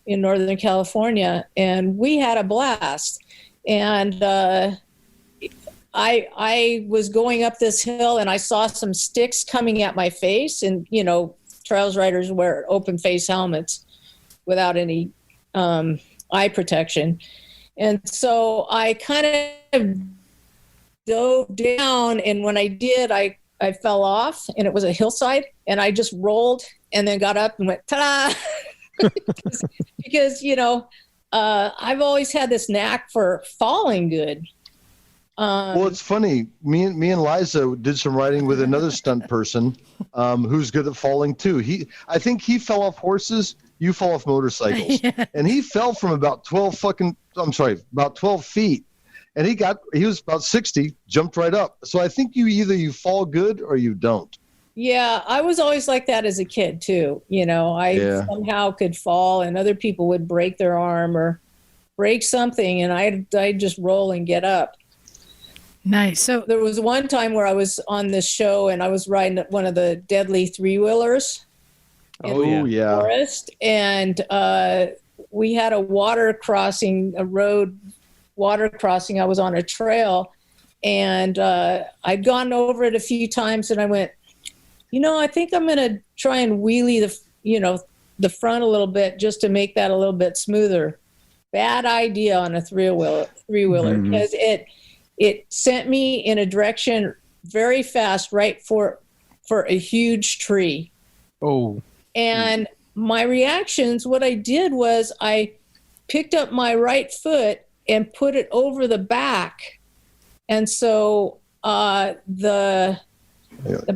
Speaker 4: in Northern California, and we had a blast. And I was going up this hill and I saw some sticks coming at my face, and, trails riders wear open face helmets without any eye protection. And so I kind of dove down, and when I did, I fell off, and it was a hillside, and I just rolled and then got up and went, ta-da! because, I've always had this knack for falling good.
Speaker 6: Well, it's funny. Me and Liza did some riding with another stunt person who's good at falling too. I think he fell off horses. You fell off motorcycles, and he fell from about 12 feet, and he was about 60, jumped right up. So I think you fall good or you don't.
Speaker 4: Yeah, I was always like that as a kid too. I somehow could fall, and other people would break their arm or break something, and I'd just roll and get up.
Speaker 2: Nice. So
Speaker 4: there was one time where I was on this show, and I was riding one of the deadly three-wheelers in the forest, and we had a water crossing. I was on a trail, and I'd gone over it a few times, and I went, I think I'm going to try and wheelie the front a little bit just to make that a little bit smoother. Bad idea on a three-wheeler because it sent me in a direction very fast, right for a huge tree.
Speaker 7: Oh.
Speaker 4: And my reactions, what I did was I picked up my right foot and put it over the back. And so the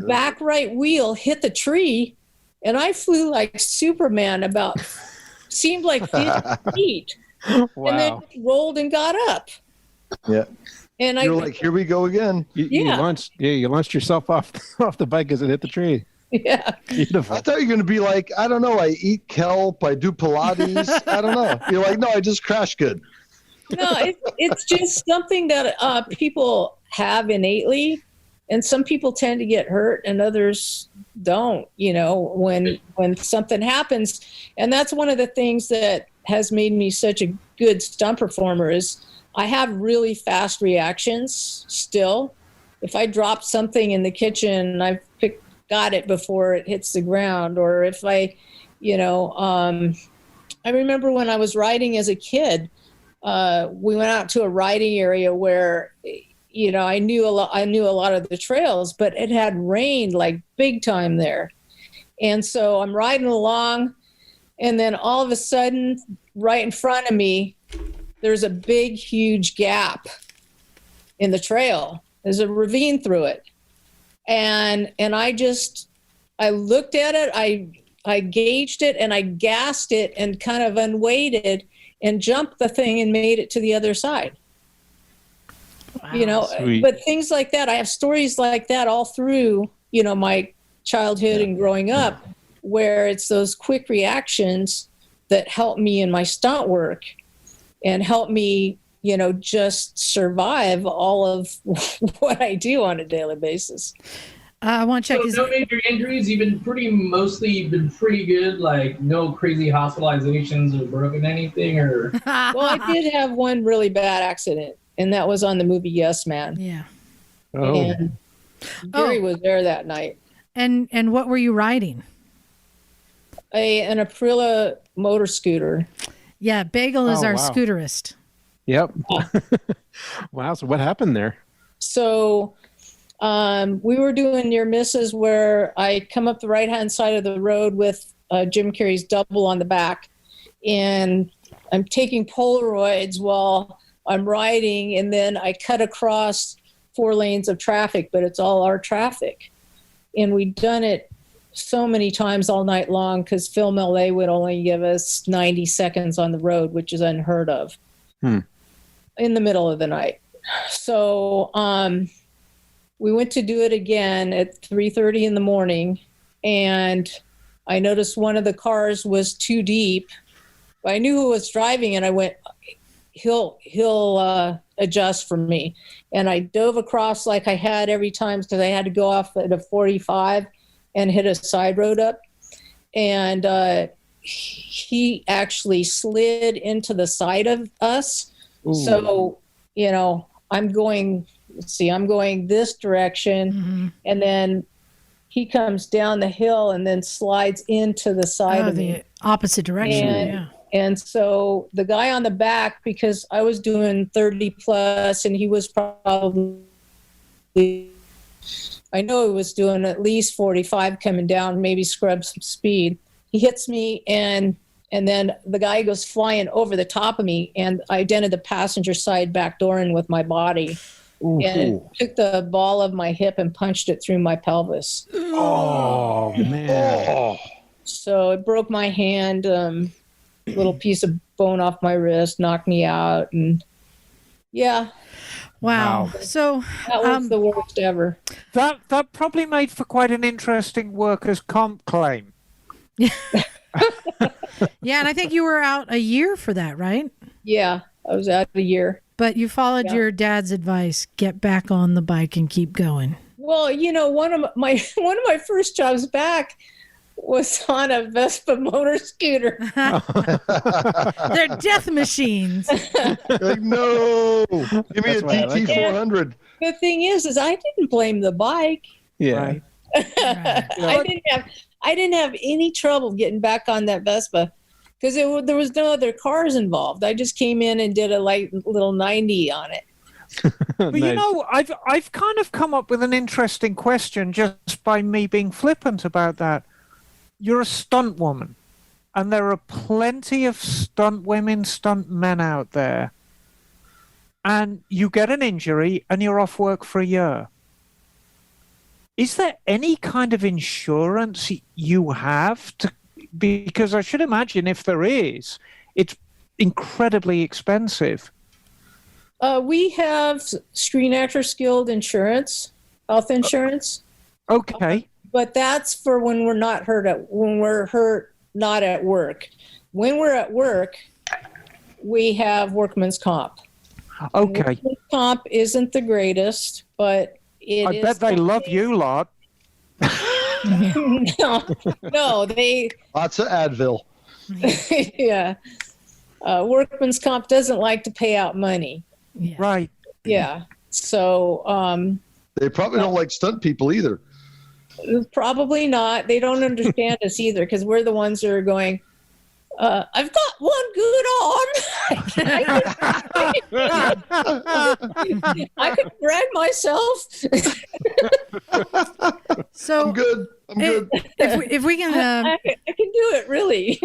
Speaker 4: back right wheel hit the tree, and I flew like Superman seemed like 50 feet.
Speaker 7: Wow.
Speaker 4: And then rolled and got up.
Speaker 6: Yeah.
Speaker 4: And
Speaker 6: you're like, here we go again.
Speaker 7: You launched yourself off the bike as it hit the tree.
Speaker 4: Yeah.
Speaker 7: Beautiful.
Speaker 6: I thought you were going to be like, I don't know, I eat kelp, I do Pilates. I don't know. You're like, no, I just crash good.
Speaker 4: No, it's just something that people have innately, and some people tend to get hurt and others don't, when something happens. And that's one of the things that has made me such a good stunt performer is I have really fast reactions still. If I drop something in the kitchen, I've got it before it hits the ground. Or if I remember when I was riding as a kid, we went out to a riding area where, I knew a lot of the trails, but it had rained like big time there. And so I'm riding along, and then all of a sudden, right in front of me, there's a big, huge gap in the trail. There's a ravine through it. And I looked at it, I gauged it, and I gassed it and kind of unweighted and jumped the thing and made it to the other side.
Speaker 2: Wow,
Speaker 7: sweet.
Speaker 4: But things like that, I have stories like that all through, my childhood and growing up, where it's those quick reactions that help me in my stunt work and help me, just survive all of what I do on a daily basis.
Speaker 2: I want to check.
Speaker 3: So no major injuries. You've been mostly pretty good. Like no crazy hospitalizations or broken anything, or.
Speaker 4: Well, I did have one really bad accident, and that was on the movie Yes Man.
Speaker 2: Yeah.
Speaker 7: Oh.
Speaker 4: And Gary was there that night.
Speaker 2: And what were you riding?
Speaker 4: An Aprilia motor scooter.
Speaker 2: Yeah, Bagel is our
Speaker 7: wow.
Speaker 2: scooterist.
Speaker 7: Yep. Wow. So what happened there?
Speaker 4: So we were doing near misses where I come up the right-hand side of the road with Jim Carrey's Double on the back, and I'm taking Polaroids while I'm riding, and then I cut across 4 lanes of traffic, but it's all our traffic. And we'd done it so many times all night long because Film LA would only give us 90 seconds on the road, which is unheard of in the middle of the night. So we went to do it again at 3:30 in the morning, and I noticed one of the cars was too deep. I knew who was driving, and I went, he'll adjust for me. And I dove across like I had every time because I had to go off at a 45 and hit a side road up. And he actually slid into the side of us. Ooh. So, I'm going this direction, and then he comes down the hill and then slides into the side of me.
Speaker 2: Opposite direction.
Speaker 4: And so the guy on the back, because I was doing 30 plus and he was probably, I I know he was doing at least 45 coming down, maybe scrub some speed. He hits me, and then the guy goes flying over the top of me, and I dented the passenger side back door in with my body.
Speaker 7: Ooh.
Speaker 4: And took the ball of my hip and punched it through my pelvis.
Speaker 7: Oh, man.
Speaker 6: Oh,
Speaker 4: So it broke my hand, little piece of bone off my wrist, knocked me out. And yeah,
Speaker 2: Wow. So
Speaker 4: that was the worst ever.
Speaker 5: That probably made for quite an interesting workers' comp claim.
Speaker 2: yeah, and I think you were out a year for that, right?
Speaker 4: Yeah, I was out a year.
Speaker 2: But you followed your dad's advice, get back on the bike and keep going.
Speaker 4: Well, one of my first jobs back was on a Vespa motor scooter.
Speaker 2: They're death machines.
Speaker 6: like, no, give me a DT 400.
Speaker 4: The thing is I didn't blame the bike.
Speaker 7: Yeah.
Speaker 5: Right.
Speaker 4: I didn't have any trouble getting back on that Vespa because there was no other cars involved. I just came in and did a light little 90 on it.
Speaker 5: But
Speaker 7: Nice.
Speaker 5: you know, I've kind of come up with an interesting question just by me being flippant about that. You're a stunt woman, and there are plenty of stunt women, stunt men out there, and you get an injury and you're off work for a year. Is there any kind of insurance you have to? Because I should imagine if there is, it's incredibly expensive.
Speaker 4: We have Screen Actors Guild insurance, health insurance.
Speaker 5: Okay.
Speaker 4: But that's for when we're not hurt not at work. When we're at work, we have workman's comp.
Speaker 5: Okay.
Speaker 4: Workman's comp isn't the greatest, but
Speaker 5: I bet they love you lot.
Speaker 4: no, they
Speaker 6: Lots of Advil.
Speaker 4: yeah. Workman's comp doesn't like to pay out money.
Speaker 2: Yeah.
Speaker 5: Right.
Speaker 4: Yeah. So
Speaker 6: They probably don't like stunt people either.
Speaker 4: probably not. They don't understand us either because we're the ones that are going, I've got one good arm. I could drag myself.
Speaker 2: So
Speaker 6: I'm good.
Speaker 2: if we can,
Speaker 4: I can do it, really.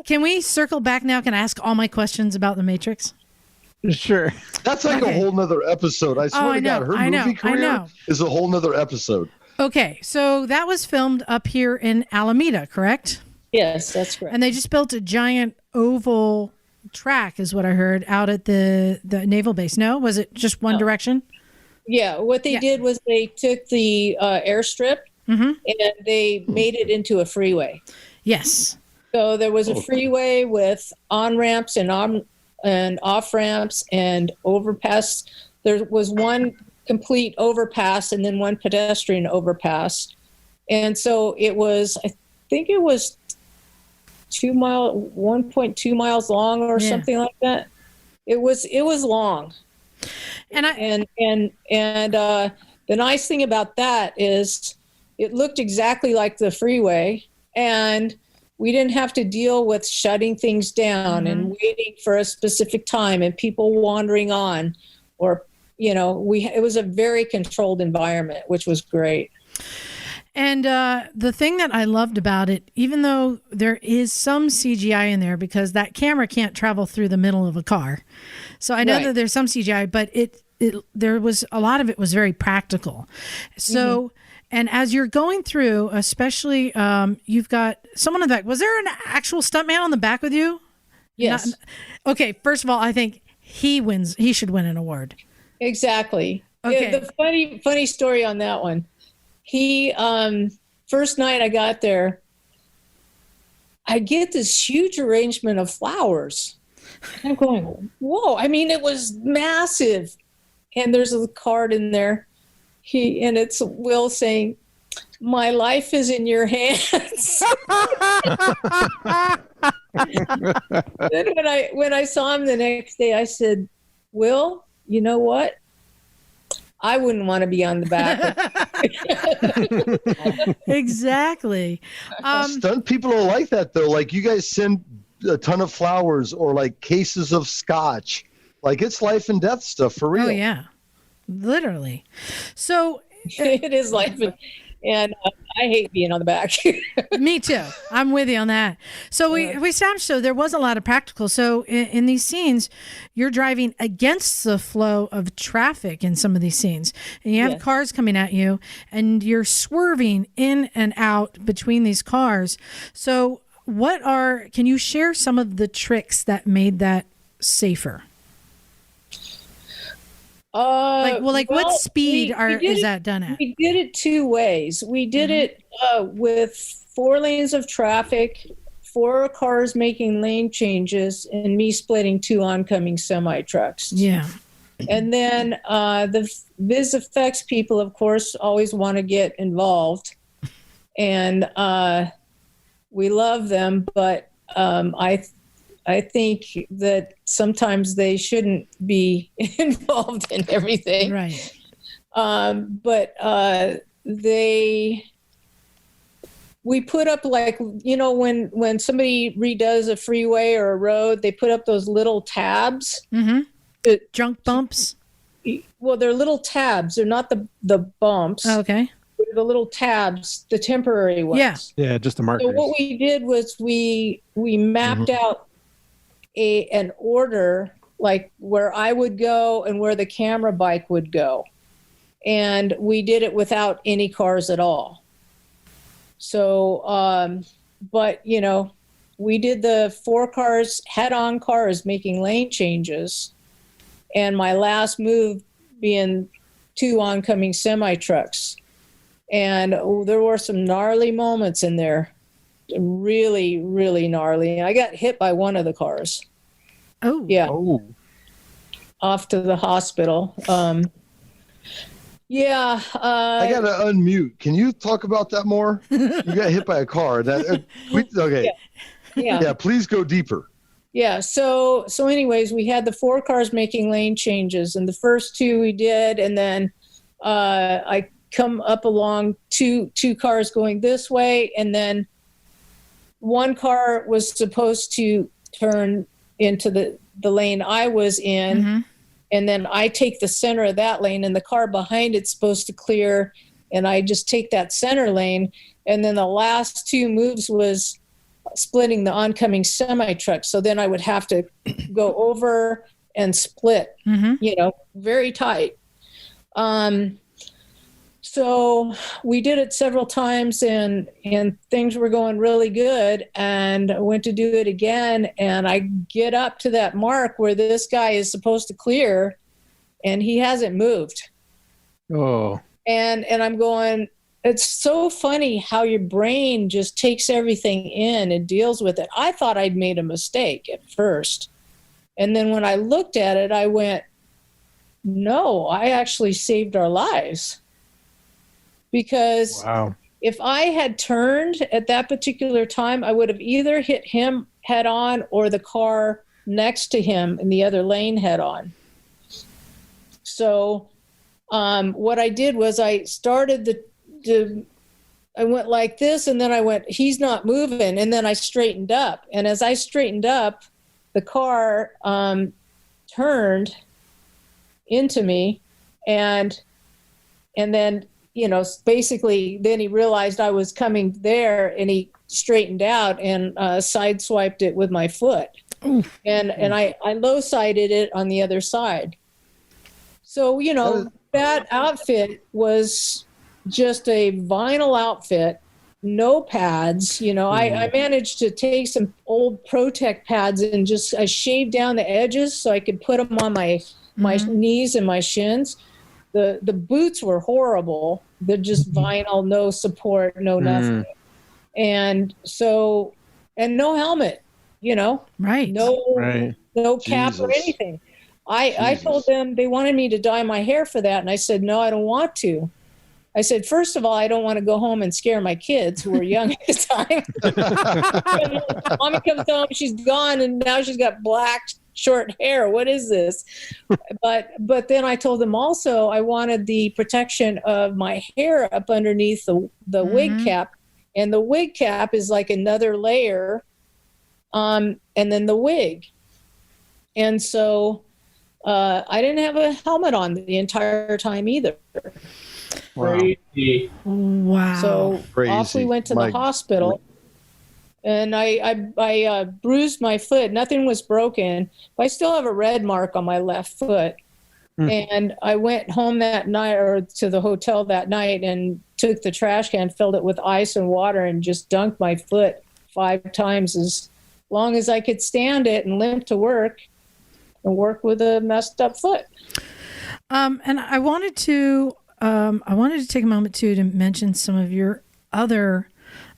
Speaker 2: can we circle back now? Can I ask all my questions about the Matrix?
Speaker 7: Sure.
Speaker 6: That's like a whole nother episode. I swear
Speaker 2: I
Speaker 6: to God,
Speaker 2: know,
Speaker 6: her
Speaker 2: I know,
Speaker 6: movie
Speaker 2: I
Speaker 6: career
Speaker 2: know.
Speaker 6: is a whole nother episode.
Speaker 2: Okay, so that was filmed up here in Alameda, correct?
Speaker 4: Yes, that's correct.
Speaker 2: And they just built a giant oval track, is what I heard, out at the naval base. No, was it just one direction?
Speaker 4: Yeah, what they did was they took the airstrip and they made it into a freeway.
Speaker 2: Yes.
Speaker 4: So there was a freeway with on ramps and off ramps and overpass. There was one complete overpass and then one pedestrian overpass. And so it was, I think it was 1.2 miles long or something like that. It was long. And the nice thing about that is it looked exactly like the freeway, and we didn't have to deal with shutting things down and waiting for a specific time and people wandering on, or it was a very controlled environment, which was great.
Speaker 2: And the thing that I loved about it, even though there is some CGI in there because that camera can't travel through the middle of a car, so I know that there's some CGI, but there was a lot of it was very practical. So, and as you're going through, especially you've got someone in the back. Was there an actual stuntman on the back with you?
Speaker 4: Yes.
Speaker 2: Okay. First of all, I think he wins. He should win an award.
Speaker 4: Exactly.
Speaker 2: Okay.
Speaker 4: Yeah, the funny story on that one. He first night I got there, I get this huge arrangement of flowers. I'm going, whoa! I mean, it was massive, and there's a card in there. And it's Will saying, "My life is in your hands." Then when I saw him the next day, I said, "Will, you know what? I wouldn't want to be on the back."
Speaker 2: Exactly.
Speaker 6: Stunt people are like that, though. Like, you guys send a ton of flowers or like cases of scotch. Like, it's life and death stuff for real.
Speaker 2: Oh yeah, literally. So
Speaker 4: It is life. And I hate being on the back.
Speaker 2: Me too. I'm with you on that. So we established, so there was a lot of practical. So in these scenes, you're driving against the flow of traffic in some of these scenes. And you have cars coming at you and you're swerving in and out between these cars. So can you share some of the tricks that made that safer? What speed is that done at?
Speaker 4: We did it two ways. We did it with 4 lanes of traffic, 4 cars making lane changes, and me splitting 2 oncoming semi trucks.
Speaker 2: Yeah.
Speaker 4: And then the vis effects people, of course, always want to get involved, and we love them, but I think that sometimes they shouldn't be involved in everything.
Speaker 2: Right.
Speaker 4: We put up, like, when somebody redoes a freeway or a road, they put up those little tabs.
Speaker 2: Mm-hmm. Junk bumps?
Speaker 4: Well, they're little tabs. They're not the bumps.
Speaker 2: Oh, okay.
Speaker 4: They're the little tabs, the temporary ones.
Speaker 7: Yeah, just the markers.
Speaker 4: So what we did was we mapped out an order, like where I would go and where the camera bike would go. And we did it without any cars at all. So, but we did the 4 cars, head-on cars making lane changes. And my last move being 2 oncoming semi-trucks. And there were some gnarly moments in there. Really, really gnarly. I got hit by one of the cars.
Speaker 2: Oh.
Speaker 4: Yeah.
Speaker 7: Oh.
Speaker 4: Off to the hospital. Yeah.
Speaker 6: I got to unmute. Can you talk about that more? You got hit by a car. Okay. Yeah, please go deeper.
Speaker 4: Yeah. So anyways, we had the 4 cars making lane changes, and the first 2 we did, and then I come up along two cars going this way, and then one car was supposed to turn into the lane I was in. Mm-hmm. And then I take the center of that lane, and the car behind it's supposed to clear, and I just take that center lane. And then the last 2 moves was splitting the oncoming semi truck. So then I would have to go over and split, very tight. So we did it several times, and things were going really good, and I went to do it again, and I get up to that mark where this guy is supposed to clear, and he hasn't moved.
Speaker 7: Oh.
Speaker 4: And I'm going, it's so funny how your brain just takes everything in and deals with it. I thought I'd made a mistake at first. And then when I looked at it, I went, no, I actually saved our lives. Because if I had turned at that particular time, I would have either hit him head on or the car next to him in the other lane head on. So what I did was I started I went like this, and then I went, he's not moving. And then I straightened up. And as I straightened up, the car turned into me. And then, basically then he realized I was coming there, and he straightened out and sideswiped it with my foot. Oof. And I low-sided it on the other side. So, that outfit was just a vinyl outfit, no pads. I managed to take some old Protect pads and just I shaved down the edges so I could put them on my knees and my shins. The boots were horrible. They're just vinyl, no support, no nothing. And so, and no helmet,
Speaker 2: right.
Speaker 4: No cap or anything. I told them they wanted me to dye my hair for that. And I said, no, I don't want to. I said, first of all, I don't want to go home and scare my kids who were young at the time. Mommy comes home, she's gone, and now she's got black short hair. What is this? But then I told them also I wanted the protection of my hair up underneath the wig cap. And the wig cap is like another layer, and then the wig. And so I didn't have a helmet on the entire time either.
Speaker 3: Crazy.
Speaker 2: Wow.
Speaker 4: So
Speaker 6: Crazy.
Speaker 4: off we went to the hospital, and I bruised my foot. Nothing was broken, but I still have a red mark on my left foot. And I went home that night, or to the hotel that night, and took the trash can, filled it with ice and water, and just dunked my foot 5 times as long as I could stand it, and limp to work, and work with a messed up foot.
Speaker 2: And I wanted to take a moment too to mention some of your other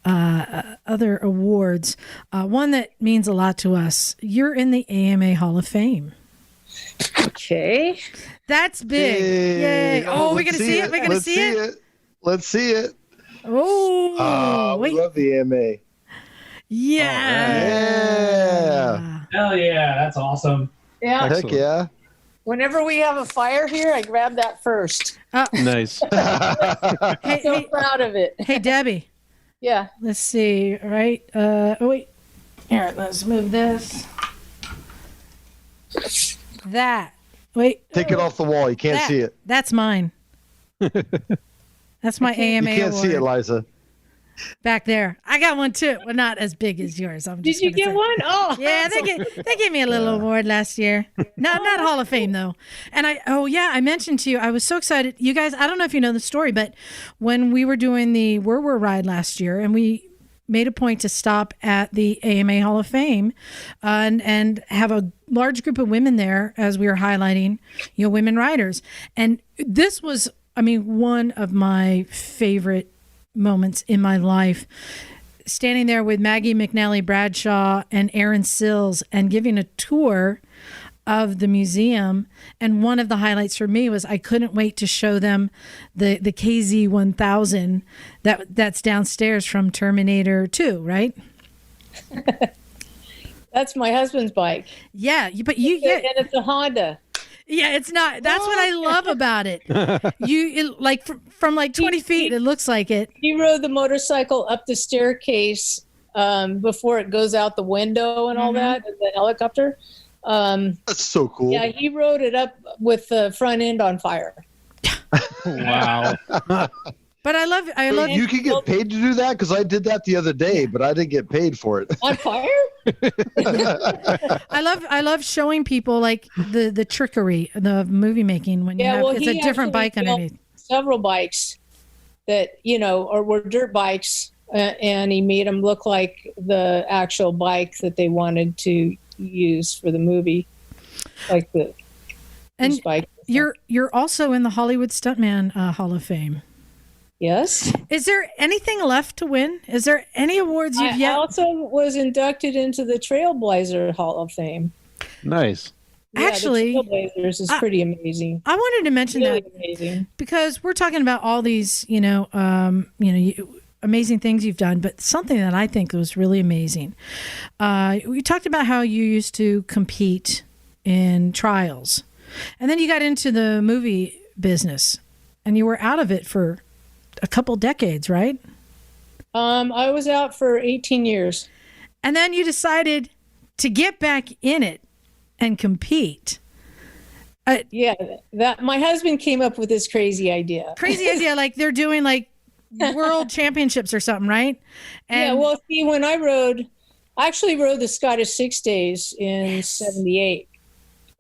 Speaker 2: awards. One that means a lot to us. You're in the AMA Hall of Fame.
Speaker 4: Okay.
Speaker 2: That's big. Yay. Oh, we're going to see it? We're going to see it?
Speaker 6: Let's see it.
Speaker 2: Oh,
Speaker 6: we love the AMA.
Speaker 2: Yeah.
Speaker 6: Yeah.
Speaker 3: Hell yeah, that's awesome.
Speaker 4: Yeah.
Speaker 6: Heck yeah.
Speaker 4: Whenever we have a fire here, I grab that first.
Speaker 7: Nice.
Speaker 2: Hey,
Speaker 4: So proud of it.
Speaker 2: hey, Debbie.
Speaker 4: Yeah.
Speaker 2: Let's see. All right. Wait. Here, let's move this. That. Wait.
Speaker 6: Take it off the wall. You can't see it.
Speaker 2: That's mine. That's my AMA
Speaker 6: You can't
Speaker 2: award.
Speaker 6: see it, Liza.
Speaker 2: Back there. I got one too. Well, not as big as yours.
Speaker 4: Did you get one? Oh,
Speaker 2: Yeah, they gave me a little award last year. No, not Hall of Fame though. And I mentioned to you, I was so excited. You guys, I don't know if you know the story, but when we were doing the Were ride last year, and we made a point to stop at the AMA Hall of Fame and have a large group of women there as we were highlighting, women riders. And this was, one of my favorite moments in my life, standing there with Maggie McNally Bradshaw and Aaron Sills and giving a tour of the museum. And one of the highlights for me was I couldn't wait to show them the KZ-1000 that's downstairs from Terminator 2, right?
Speaker 4: That's my husband's bike.
Speaker 2: Yeah, and
Speaker 4: it's a Honda.
Speaker 2: Yeah, it's not. That's what I love about it. From 20 feet, it looks like it.
Speaker 4: He rode the motorcycle up the staircase before it goes out the window and all that, and the helicopter.
Speaker 6: That's so cool.
Speaker 4: Yeah, he rode it up with the front end on fire.
Speaker 7: Wow.
Speaker 2: But I love.
Speaker 6: You can get paid to do that, because I did that the other day, but I didn't get paid for it.
Speaker 4: On fire?
Speaker 2: I love showing people like the trickery of movie making when it's a different bike underneath.
Speaker 4: Several bikes that or were dirt bikes, and he made them look like the actual bike that they wanted to use for the movie, like the bike.
Speaker 2: You're also in the Hollywood Stuntman Hall of Fame.
Speaker 4: Yes.
Speaker 2: Is there anything left to win? Is there any awards you've yet?
Speaker 4: I also was inducted into the Trailblazer Hall of Fame.
Speaker 7: Nice.
Speaker 4: Yeah,
Speaker 2: Actually,
Speaker 4: the Trailblazers is pretty amazing.
Speaker 2: I wanted to mention that
Speaker 4: amazing, because
Speaker 2: we're talking about all these, amazing things you've done, but something that I think was really amazing. We talked about how you used to compete in trials, and then you got into the movie business, and you were out of it for a couple decades, right?
Speaker 4: I was out for 18 years.
Speaker 2: And then you decided to get back in it and compete.
Speaker 4: That my husband came up with this crazy idea.
Speaker 2: Like they're doing like world championships or something, right? And
Speaker 4: see, when I actually rode the Scottish 6 days in 78.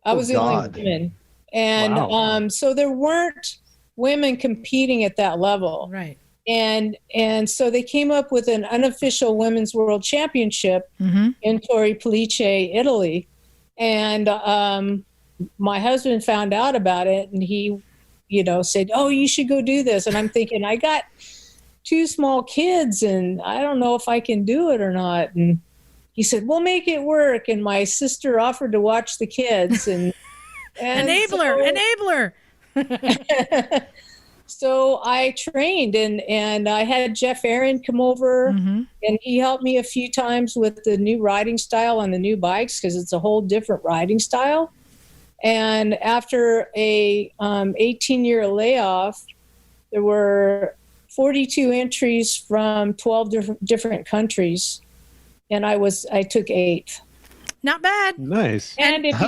Speaker 4: I was the only woman. And so there weren't women competing at that level.
Speaker 2: Right.
Speaker 4: And so they came up with an unofficial women's world championship in Torre Pellice, Italy. And my husband found out about it, and he, said, "Oh, you should go do this." And I'm thinking, I got 2 small kids, and I don't know if I can do it or not. And he said, "We'll make it work." And my sister offered to watch the kids. And
Speaker 2: enabler.
Speaker 4: So I trained, and I had Jeff Aaron come over, and he helped me a few times with the new riding style on the new bikes, because it's a whole different riding style. And after a 18-year layoff, there were 42 entries from 12 different countries, and I took 8th.
Speaker 2: Not bad.
Speaker 7: Nice.
Speaker 4: And if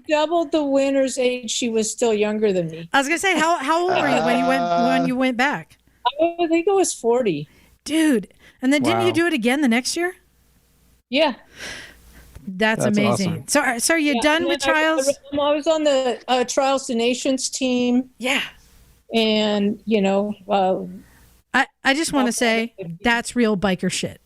Speaker 4: you doubled the winner's age. She was still younger than me.
Speaker 2: I was gonna say, how old were you when you went back?
Speaker 4: I think I was 40.
Speaker 2: Dude, and then didn't you
Speaker 7: Wow.
Speaker 2: do it again the next year?
Speaker 4: Yeah.
Speaker 2: That's
Speaker 7: awesome.
Speaker 2: amazing. So are you done with trials?
Speaker 4: I was on the Trials to Nations team,
Speaker 2: Yeah.
Speaker 4: and
Speaker 2: I just want to say that's real biker shit.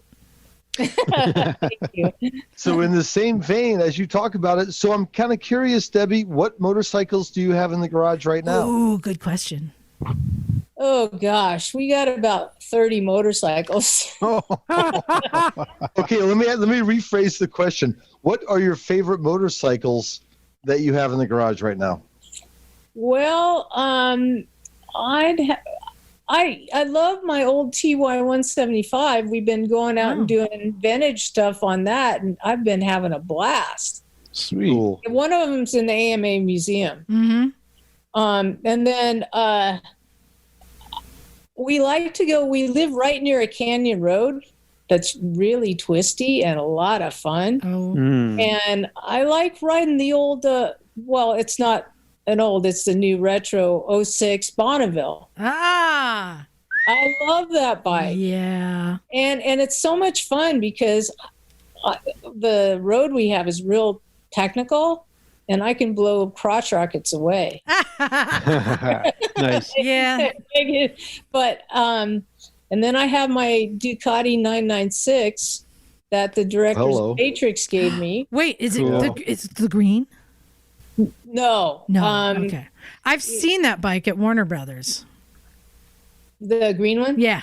Speaker 4: thank you.
Speaker 6: So in the same vein as you talk about it, so I'm kind of curious, Debbie, what motorcycles do you have in the garage right now?
Speaker 2: Ooh, good question.
Speaker 4: Oh gosh, we got about 30 motorcycles.
Speaker 6: Okay, let me rephrase the question. What are your favorite motorcycles that you have in the garage right now?
Speaker 4: Well, I love my old TY 175. We've been going out and doing vintage stuff on that, and I've been having a blast.
Speaker 7: Sweet.
Speaker 6: Cool.
Speaker 4: One of them's in the AMA museum.
Speaker 2: Mm-hmm.
Speaker 4: And then we like to go, we live right near a canyon road that's really twisty and a lot of fun.
Speaker 2: Oh.
Speaker 4: And I like riding the old, it's not an old, it's the new retro 06 Bonneville.
Speaker 2: Ah.
Speaker 4: I love that bike.
Speaker 2: Yeah.
Speaker 4: And it's so much fun because the road we have is real technical, and I can blow crotch rockets away.
Speaker 7: Nice.
Speaker 2: Yeah.
Speaker 4: But and then I have my Ducati 996 that the director's
Speaker 6: Hello.
Speaker 4: Matrix gave me.
Speaker 2: Wait, is
Speaker 6: Cool.
Speaker 2: it's the green?
Speaker 4: No.
Speaker 2: Okay. I've seen that bike at Warner Brothers.
Speaker 4: The green one?
Speaker 2: Yeah.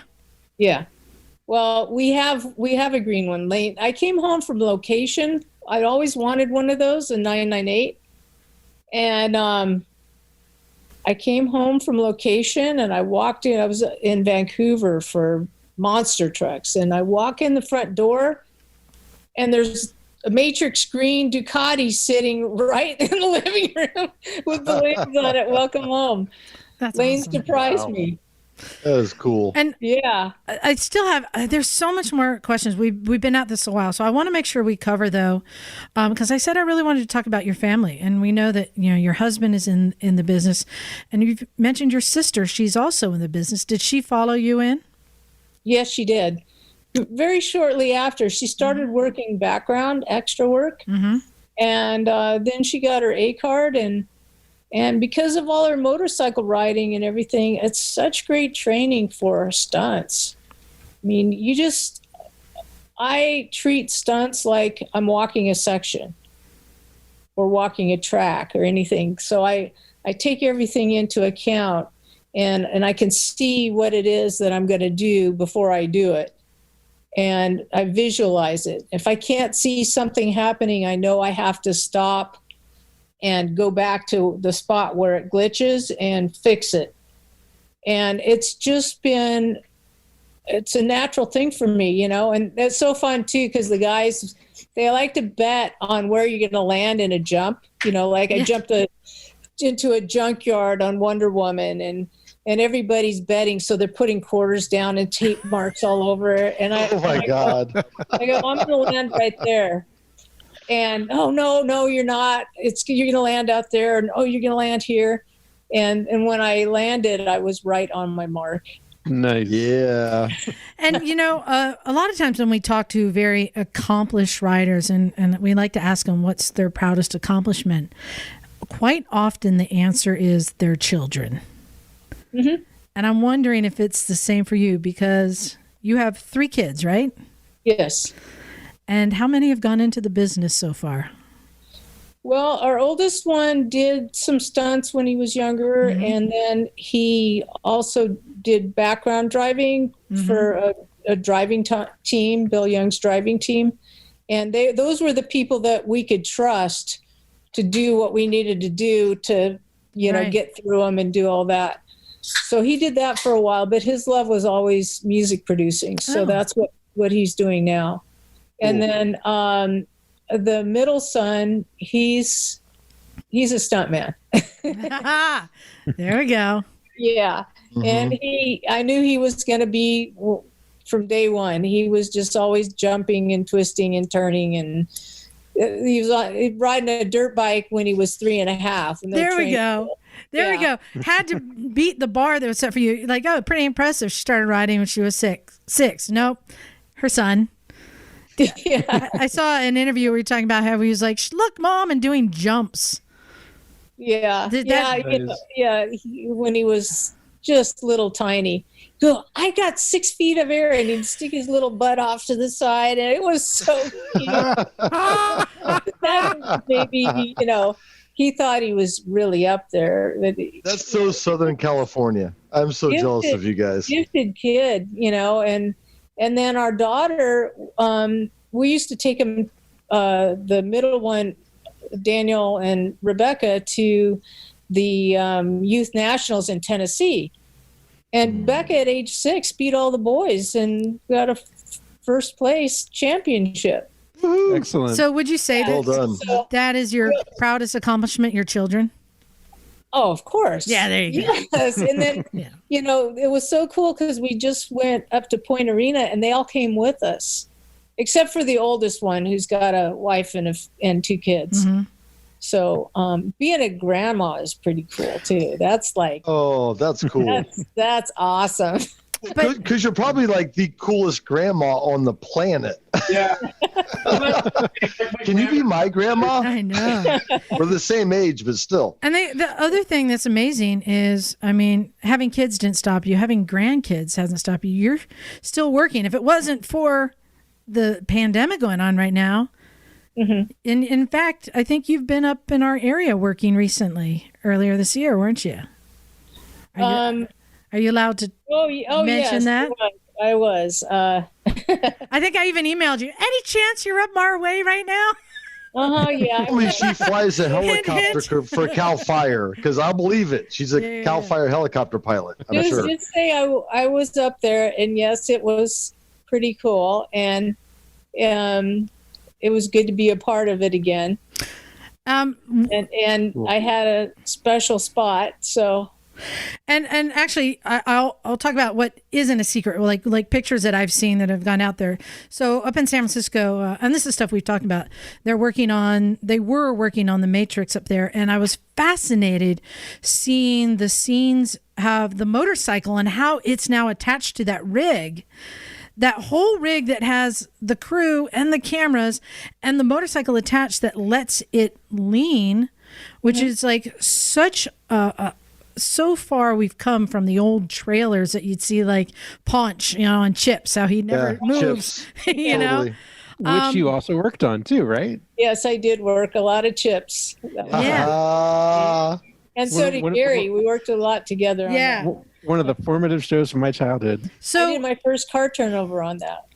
Speaker 4: Yeah. Well, we have a green one. Lane. I came home from location. I'd always wanted one of those, a 998. And I came home from location and I walked in. I was in Vancouver for monster trucks. And I walk in the front door and there's a Matrix green Ducati sitting right in the living room with the lanes on it. Welcome home.
Speaker 2: That's
Speaker 4: Lanes
Speaker 2: awesome.
Speaker 4: surprised me.
Speaker 6: That is cool.
Speaker 2: And
Speaker 4: Yeah.
Speaker 2: I still have, there's so much more questions. We've been at this a while. So I want to make sure we cover though, because I said I really wanted to talk about your family. And we know that, your husband is in the business, and you've mentioned your sister. She's also in the business. Did she follow you in?
Speaker 4: Yes, she did. Very shortly after, she started working background, extra work.
Speaker 2: Mm-hmm.
Speaker 4: And then she got her A card, and because of all her motorcycle riding and everything, it's such great training for stunts. I mean, I treat stunts like I'm walking a section or walking a track or anything. So I take everything into account, and I can see what it is that I'm going to do before I do it. And I visualize it. If I can't see something happening, I know I have to stop and go back to the spot where it glitches and fix it. And it's just been, it's a natural thing for me, and it's so fun too, because the guys, they like to bet on where you're going to land in a jump. I jumped into a junkyard on Wonder Woman, and everybody's betting, so they're putting quarters down and tape marks all over it. And
Speaker 6: Oh my God.
Speaker 4: I go, I'm going to land right there. And no, you're not. You're going to land out there, and you're going to land here. And when I landed, I was right on my mark.
Speaker 7: Nice.
Speaker 6: Yeah.
Speaker 2: And, a lot of times when we talk to very accomplished riders, and we like to ask them what's their proudest accomplishment, quite often the answer is their children.
Speaker 4: Mm-hmm.
Speaker 2: And I'm wondering if it's the same for you, because you have 3 kids, right?
Speaker 4: Yes.
Speaker 2: And how many have gone into the business so far?
Speaker 4: Well, our oldest one did some stunts when he was younger, and then he also did background driving for a driving team, Bill Young's driving team. And those were the people that we could trust to do what we needed to do to, get through them and do all that. So he did that for a while, but his love was always music producing. So that's what he's doing now. And then the middle son, he's a stuntman.
Speaker 2: There we go.
Speaker 4: Yeah.
Speaker 6: Mm-hmm.
Speaker 4: And I knew he was going to be, from day one. He was just always jumping and twisting and turning, and he was riding a dirt bike when he was 3.5. And
Speaker 2: there we go. There we go. Had to beat the bar that was set for you. Like, oh, pretty impressive. She started riding when she was six. Nope. Her son.
Speaker 4: Yeah.
Speaker 2: I saw an interview where you were talking about how he was like, look, Mom, and doing jumps.
Speaker 4: Yeah. When he was just little tiny. Go, I got 6 feet of air, and he'd stick his little butt off to the side, and it was so cute. That baby, he thought he was really up there.
Speaker 6: That's so Southern California. I'm so jealous of you guys.
Speaker 4: Gifted kid, and then our daughter, we used to take him, the middle one, Daniel and Rebecca, to the youth nationals in Tennessee. And Becca at age 6 beat all the boys and got a first place championship.
Speaker 7: Excellent.
Speaker 2: So would you say that is your proudest accomplishment, your children?
Speaker 4: Oh, of course.
Speaker 2: Yeah, there you go.
Speaker 4: Yes. And then, it was so cool because we just went up to Point Arena and they all came with us, except for the oldest one who's got a wife and 2 kids. Mm-hmm. So being a grandma is pretty cool too. That's like,
Speaker 6: oh, that's cool.
Speaker 4: That's awesome.
Speaker 6: Because you're probably like the coolest grandma on the planet.
Speaker 3: Yeah.
Speaker 6: Can you be my grandma?
Speaker 2: I know.
Speaker 6: We're the same age, but still.
Speaker 2: And the other thing that's amazing is, having kids didn't stop you. Having grandkids hasn't stopped you. You're still working. If it wasn't for the pandemic going on right now, mm-hmm. In fact, I think you've been up in our area working recently, earlier this year, weren't you? Are you allowed to mention that?
Speaker 4: I was.
Speaker 2: I think I even emailed you. Any chance you're up our way right now?
Speaker 4: Yeah.
Speaker 6: Only she flies a helicopter for Cal Fire, because I'll believe it. She's a Cal Fire helicopter pilot. I'm sure.
Speaker 4: Just say I was up there, and yes, it was pretty cool, and it was good to be a part of it again. And I had a special spot, so.
Speaker 2: And actually, I'll talk about what isn't a secret, like pictures that I've seen that have gone out there. So up in San Francisco, and this is stuff we've talked about. They were working on the Matrix up there, and I was fascinated seeing the scenes of the motorcycle and how it's now attached to that rig. That whole rig that has the crew and the cameras and the motorcycle attached that lets it lean, which is like such so far we've come from the old trailers that you'd see like Paunch, on Chips, how he never moves,
Speaker 6: Totally.
Speaker 7: Which you also worked on too, right?
Speaker 4: Yes, I did work a lot of Chips.
Speaker 2: Yeah.
Speaker 4: And so did Gary. We worked a lot together on that.
Speaker 7: One of the formative shows from my childhood.
Speaker 4: So I did my first car turnover on that.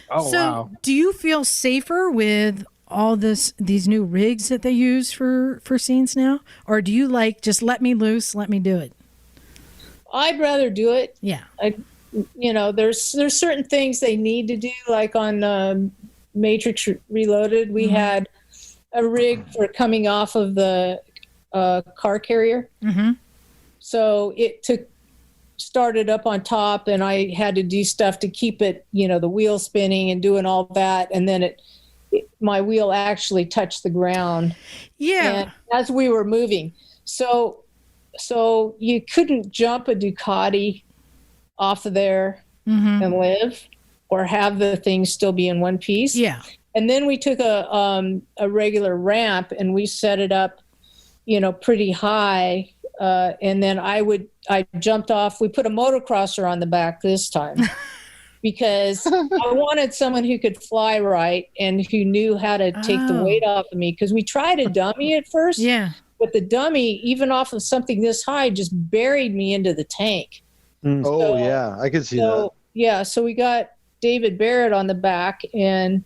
Speaker 7: Oh, wow.
Speaker 2: Do you feel safer with all these new rigs that they use for scenes now? Or do you just let me loose, let me do it?
Speaker 4: I'd rather do it.
Speaker 2: Yeah.
Speaker 4: There's certain things they need to do, like on Matrix Reloaded, we had a rig for coming off of the car carrier. Mm-hmm. So it started up on top, and I had to do stuff to keep it, the wheel spinning and doing all that. And then my wheel actually touched the ground.
Speaker 2: Yeah.
Speaker 4: And as we were moving. So you couldn't jump a Ducati off of there and live, or have the thing still be in one piece.
Speaker 2: Yeah.
Speaker 4: And then we took a regular ramp and we set it up, pretty high. And then I jumped off. We put a motocrosser on the back this time because I wanted someone who could fly right and who knew how to take the weight off of me. Because we tried a dummy at first.
Speaker 2: Yeah.
Speaker 4: But the dummy, even off of something this high, just buried me into the tank.
Speaker 6: Mm. So, yeah, I could see that.
Speaker 4: Yeah, so we got David Barrett on the back, and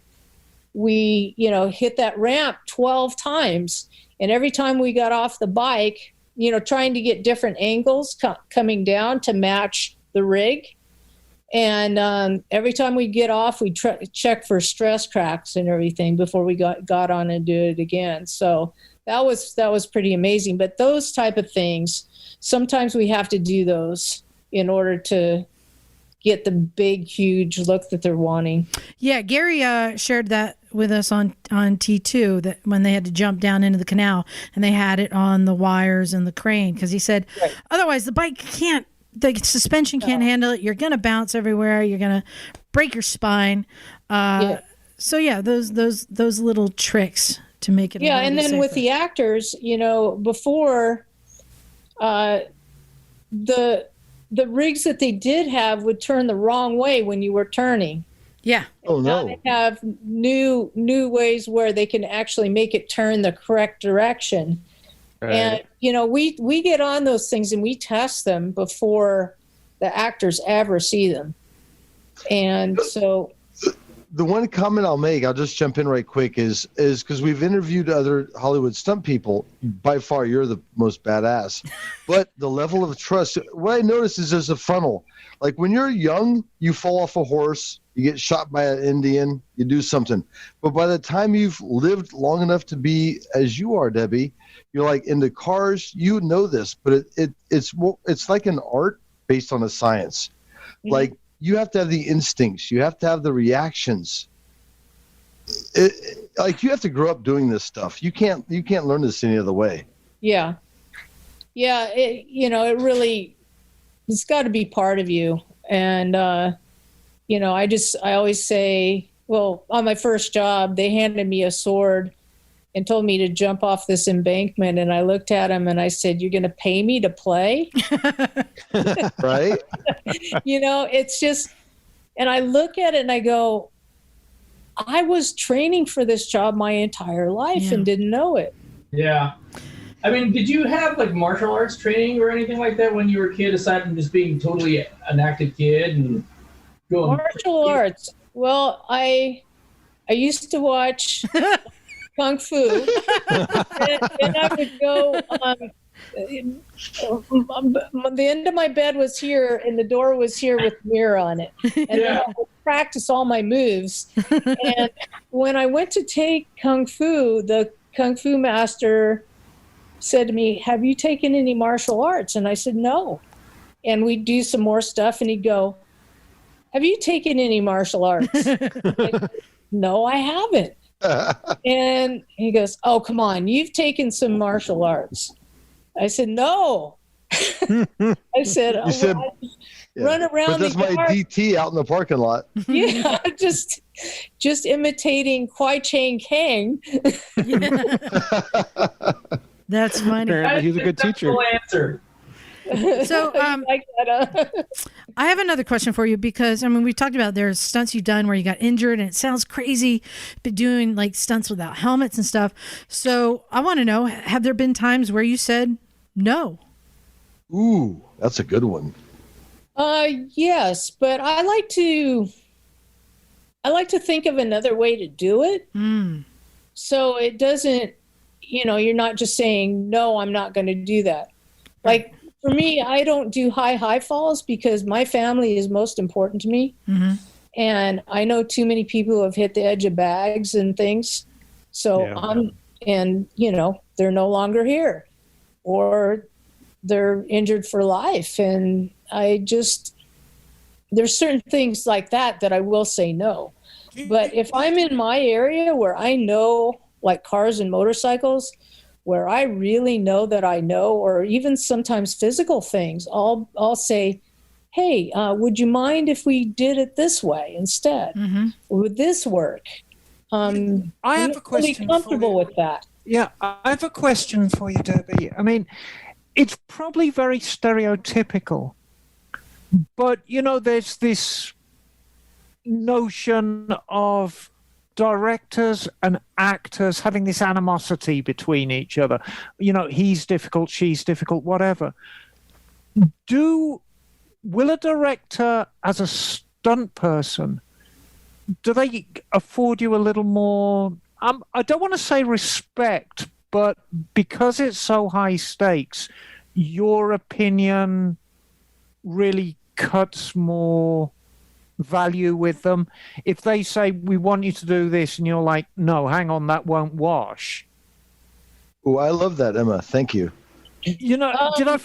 Speaker 4: we, hit that ramp 12 times. And every time we got off the bike, trying to get different angles coming down to match the rig. And every time we get off, we check for stress cracks and everything before we got on and do it again. So that was pretty amazing. But those type of things, sometimes we have to do those in order to get the big, huge look that they're wanting.
Speaker 2: Yeah, Gary shared that with us on T2, that when they had to jump down into the canal and they had it on the wires and the crane, because he said otherwise the bike the suspension can't handle it. You're going to bounce everywhere. You're going to break your spine. So yeah, those little tricks to make it.
Speaker 4: Yeah, and then
Speaker 2: safer.
Speaker 4: with the actors, before the rigs that they did have would turn the wrong way when you were turning.
Speaker 2: Yeah.
Speaker 6: Oh no.
Speaker 4: Now they have new ways where they can actually make it turn the correct direction. Right. And we get on those things and we test them before the actors ever see them. And so
Speaker 6: the one comment I'll make, I'll just jump in right quick, is because we've interviewed other Hollywood stunt people. By far, you're the most badass. But the level of trust, what I noticed is there's a funnel. Like when you're young, you fall off a horse, you get shot by an Indian, you do something. But by the time you've lived long enough to be as you are, Debbie, you're like into cars. You know this, but it's like an art based on a science. Mm-hmm. Like you have to have the instincts, you have to have the reactions. Like you have to grow up doing this stuff. You can't learn this any other way.
Speaker 4: Yeah. It really, it's got to be part of you. And I always say, well, on my first job, they handed me a sword and told me to jump off this embankment. And I looked at him and I said, "You're going to pay me to play?"
Speaker 6: Right.
Speaker 4: It's just, and I look at it and I go, I was training for this job my entire life and didn't know it.
Speaker 3: Yeah. I mean, did you have like martial arts training or anything like that when you were a kid, aside from just being totally an active kid and going
Speaker 4: martial arts? Well, I used to watch Kung Fu, and I would go. The end of my bed was here, and the door was here with a mirror on it, and then I would practice all my moves. And when I went to take Kung Fu, the Kung Fu master said to me, "Have you taken any martial arts?" And I said, "No." And we'd do some more stuff, and he'd go, "Have you taken any martial arts?" I said, "No, I haven't." And he goes, "Oh, come on, you've taken some martial arts." I said, "No." I said, run around.
Speaker 6: But that's my DT out in the parking lot.
Speaker 4: Yeah, just imitating Kwai Chang Kang.
Speaker 2: That's funny.
Speaker 7: Apparently he's a good teacher.
Speaker 3: Answer.
Speaker 2: So
Speaker 4: like that,
Speaker 2: I have another question for you, because we talked about there's stunts you've done where you got injured, and it sounds crazy, but doing like stunts without helmets and stuff. So I want to know, have there been times where you said no?
Speaker 6: Ooh, that's a good one.
Speaker 4: Yes, but I like to think of another way to do it. So it doesn't, you're not just saying, "No, I'm not going to do that." Like for me, I don't do high falls because my family is most important to me. Mm-hmm. And I know too many people who have hit the edge of bags and things. So they're no longer here, or they're injured for life. And there's certain things like that I will say no. But if I'm in my area where I know, like cars and motorcycles, where I really know that I know, or even sometimes physical things, I'll say, "Hey, would you mind if we did it this way instead? Mm-hmm. Would this work?"
Speaker 5: I have a question.
Speaker 4: Really comfortable with that.
Speaker 5: Yeah, I have a question for you, Debbie. It's probably very stereotypical, but there's this notion of directors and actors having this animosity between each other. He's difficult, she's difficult, whatever. Will a director, as a stunt person, do they afford you a little more, I don't want to say respect, but because it's so high stakes, your opinion really cuts more value with them? If they say, "We want you to do this," and you're like, "No, hang on, that won't wash."
Speaker 6: Oh, I love that, Emma. Thank you.
Speaker 5: did I?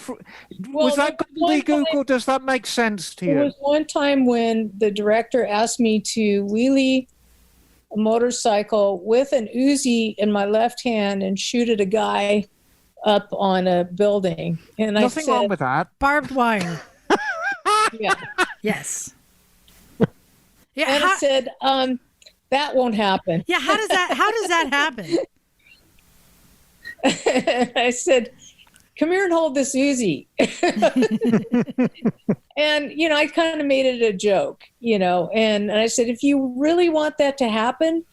Speaker 5: Was that gobbledygook, does that make sense to you?
Speaker 4: There was one time when the director asked me to wheelie a motorcycle with an Uzi in my left hand and shoot at a guy up on a building. And
Speaker 5: Nothing wrong with that.
Speaker 2: Barbed wire.
Speaker 4: Yeah.
Speaker 2: Yes. Yeah.
Speaker 4: And I said, that won't happen.
Speaker 2: Yeah. How does that happen?
Speaker 4: I said, come here and hold this Uzi. And, I kind of made it a joke, and I said, if you really want that to happen,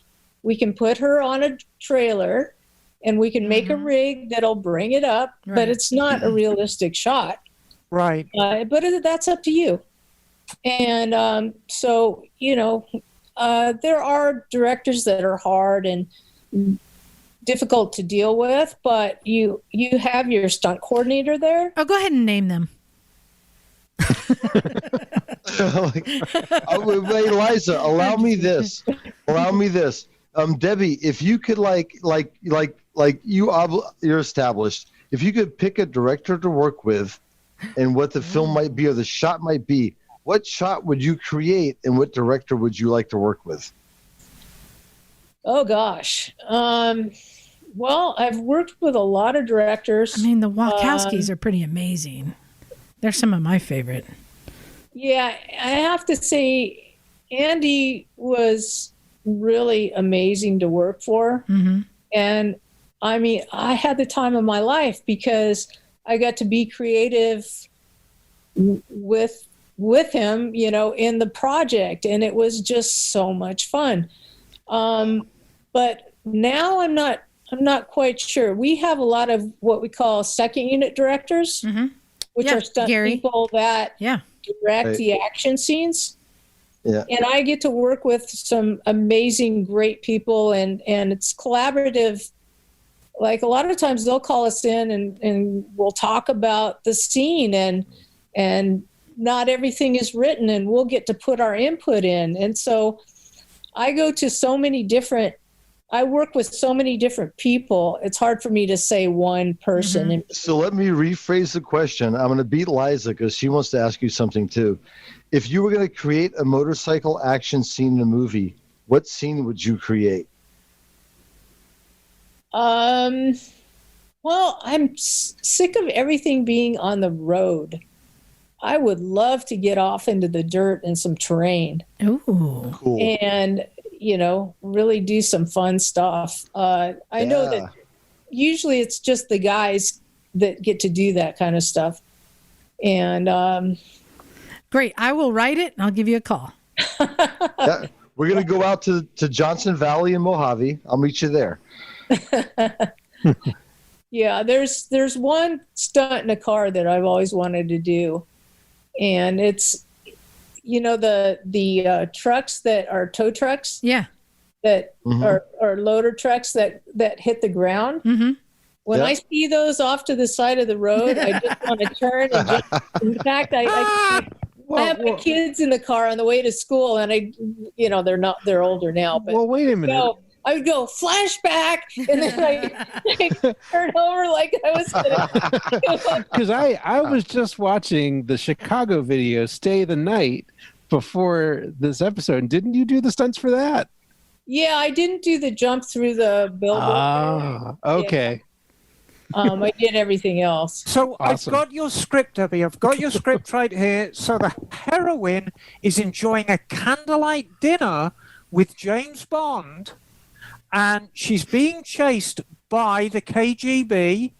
Speaker 4: we can put her on a trailer and we can make a rig that'll bring it up, but it's not a realistic shot.
Speaker 5: Right.
Speaker 4: But that's up to you. And so, there are directors that are hard and difficult to deal with, but you have your stunt coordinator there.
Speaker 2: Oh, go ahead and name them.
Speaker 6: Wait, Liza, allow me this. Debbie, if you could you're established. If you could pick a director to work with and what the film might be or the shot might be, what shot would you create and what director would you like to work with?
Speaker 4: Oh gosh. Well, I've worked with a lot of directors.
Speaker 2: I mean, the Wachowskis are pretty amazing. They're some of my favorite.
Speaker 4: Yeah, I have to say, Andy was really amazing to work for. Mm-hmm. And I mean, I had the time of my life because I got to be creative with him, in the project. And it was just so much fun. But now I'm not quite sure. We have a lot of what we call second unit directors, which are stunt people that direct the action scenes. Yeah. And I get to work with some amazing, great people, and it's collaborative. Like a lot of times they'll call us in and we'll talk about the scene, and not everything is written, and we'll get to put our input in. And so I work with so many different people. It's hard for me to say one person.
Speaker 6: So let me rephrase the question. I'm going to beat Liza because she wants to ask you something too. If you were going to create a motorcycle action scene in a movie, what scene would you create?
Speaker 4: Well, I'm sick of everything being on the road. I would love to get off into the dirt and some terrain.
Speaker 2: Ooh,
Speaker 6: cool.
Speaker 4: And really do some fun stuff. I know that usually it's just the guys that get to do that kind of stuff. And
Speaker 2: great. I will write it and I'll give you a call.
Speaker 6: We're going to go out to Johnson Valley in Mojave. I'll meet you there.
Speaker 4: Yeah, there's one stunt in a car that I've always wanted to do. And it's the trucks that are tow trucks, that are loader trucks that hit the ground. Mm-hmm. When I see those off to the side of the road, I just want to turn and just. In fact, I have my kids in the car on the way to school, and they're older now. But
Speaker 7: wait a minute.
Speaker 4: I would go flashback, and then I turn over like I was gonna.
Speaker 7: Because I was just watching the Chicago video "Stay the Night" before this episode. And didn't you do the stunts for that?
Speaker 4: Yeah, I didn't do the jump through the billboard.
Speaker 7: Ah, okay.
Speaker 4: Yeah. I did everything else.
Speaker 5: So
Speaker 7: awesome.
Speaker 5: I've got your script, Debbie. I've got your script right here. So the heroine is enjoying a candlelight dinner with James Bond, and she's being chased by the KGB.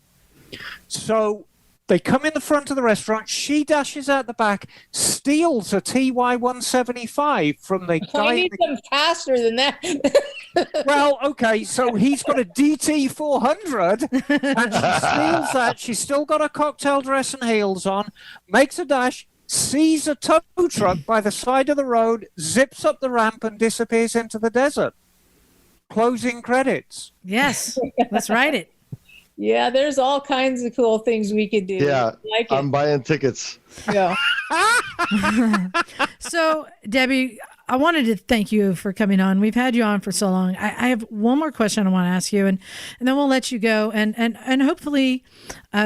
Speaker 5: So they come in the front of the restaurant. She dashes out the back, steals a TY-175 from the guy.
Speaker 4: I need them faster than that.
Speaker 5: Well, okay, so he's got a DT-400, and she steals that. She's still got a cocktail dress and heels on, makes a dash, sees a tow truck by the side of the road, zips up the ramp, and disappears into the desert. Closing credits.
Speaker 2: Yes, let's write it.
Speaker 4: Yeah, there's all kinds of cool things we could do.
Speaker 6: Yeah,
Speaker 4: like
Speaker 6: I'm buying tickets.
Speaker 4: Yeah.
Speaker 2: So, Debbie, I wanted to thank you for coming on. We've had you on for so long. I have one more question I want to ask you, and then we'll let you go. And hopefully,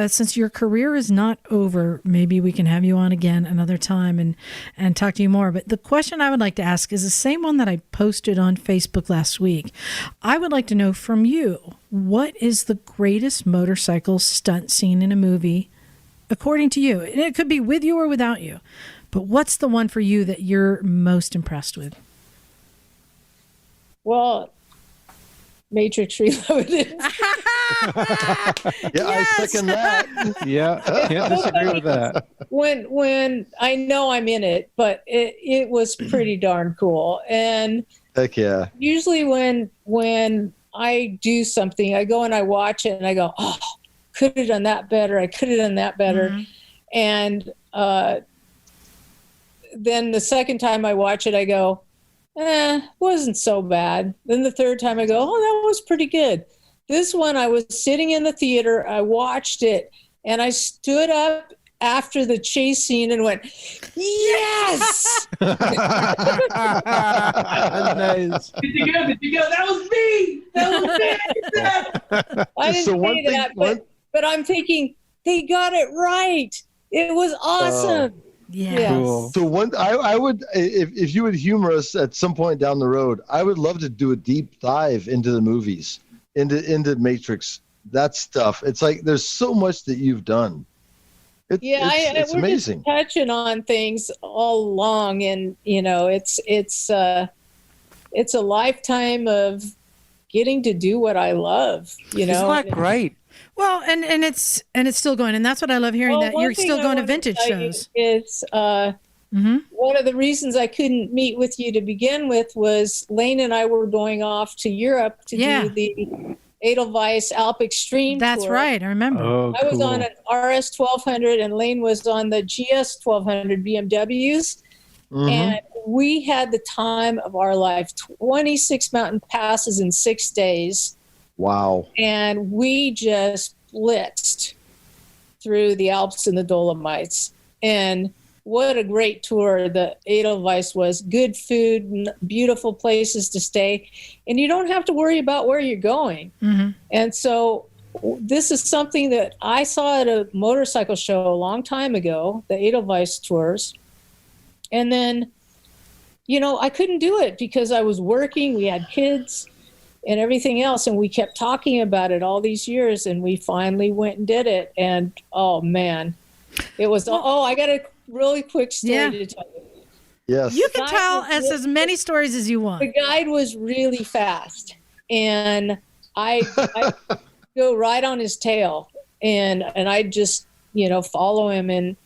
Speaker 2: since your career is not over, maybe we can have you on again another time and talk to you more. But the question I would like to ask is the same one that I posted on Facebook last week. I would like to know from you, what is the greatest motorcycle stunt scene in a movie, according to you? And it could be with you or without you. But what's the one for you that you're most impressed with?
Speaker 4: Well, Matrix Reloaded.
Speaker 6: Yeah, I second that.
Speaker 7: Yeah, can't disagree with that.
Speaker 4: When I know I'm in it, but it was pretty darn cool. And
Speaker 6: Heck yeah.
Speaker 4: usually when I do something, I go and I watch it and I go, oh, could have done that better. I could have done that better.
Speaker 2: Mm-hmm.
Speaker 4: And then the second time I watch it, I go, wasn't so bad. Then the third time I go, oh, that was pretty good. This one, I was sitting in the theater, I watched it, and I stood up after the chase scene and went, yes!
Speaker 7: Nice.
Speaker 3: Did you go? That was me!
Speaker 4: I didn't say that, but I'm thinking, they got it right. It was awesome.
Speaker 2: Yeah.
Speaker 7: Cool.
Speaker 6: So I would, if you would humor us at some point down the road, I would love to do a deep dive into the movies, into Matrix, that stuff. It's like there's so much that you've done. It's
Speaker 4: we're
Speaker 6: amazing.
Speaker 4: Just touching on things all along, and it's a lifetime of getting to do what I love.
Speaker 5: Isn't that great?
Speaker 2: Well, and it's still going, and that's what I love hearing, that you're still going to vintage shows.
Speaker 4: It's one of the reasons I couldn't meet with you to begin with was Lane and I were going off to Europe to do the Edelweiss Alp Extreme
Speaker 2: That's
Speaker 4: tour.
Speaker 2: right, I remember.
Speaker 7: Oh,
Speaker 4: I was on an RS 1200 and Lane was on the GS 1200 BMWs.
Speaker 6: Mm-hmm.
Speaker 4: And we had the time of our life, 26 mountain passes in 6 days.
Speaker 6: Wow.
Speaker 4: And we just blitzed through the Alps and the Dolomites. And what a great tour the Edelweiss was. Good food, beautiful places to stay. And you don't have to worry about where you're going.
Speaker 2: Mm-hmm.
Speaker 4: And so this is something that I saw at a motorcycle show a long time ago, the Edelweiss tours. And then, I couldn't do it because I was working. We had kids and everything else. And we kept talking about it all these years. And we finally went and did it. And, oh, man, it was, I got a really quick story to tell you.
Speaker 6: Yes.
Speaker 2: You can tell us as many stories as you want.
Speaker 4: The guide was really fast. And I go right on his tail. And I'd just, follow him. And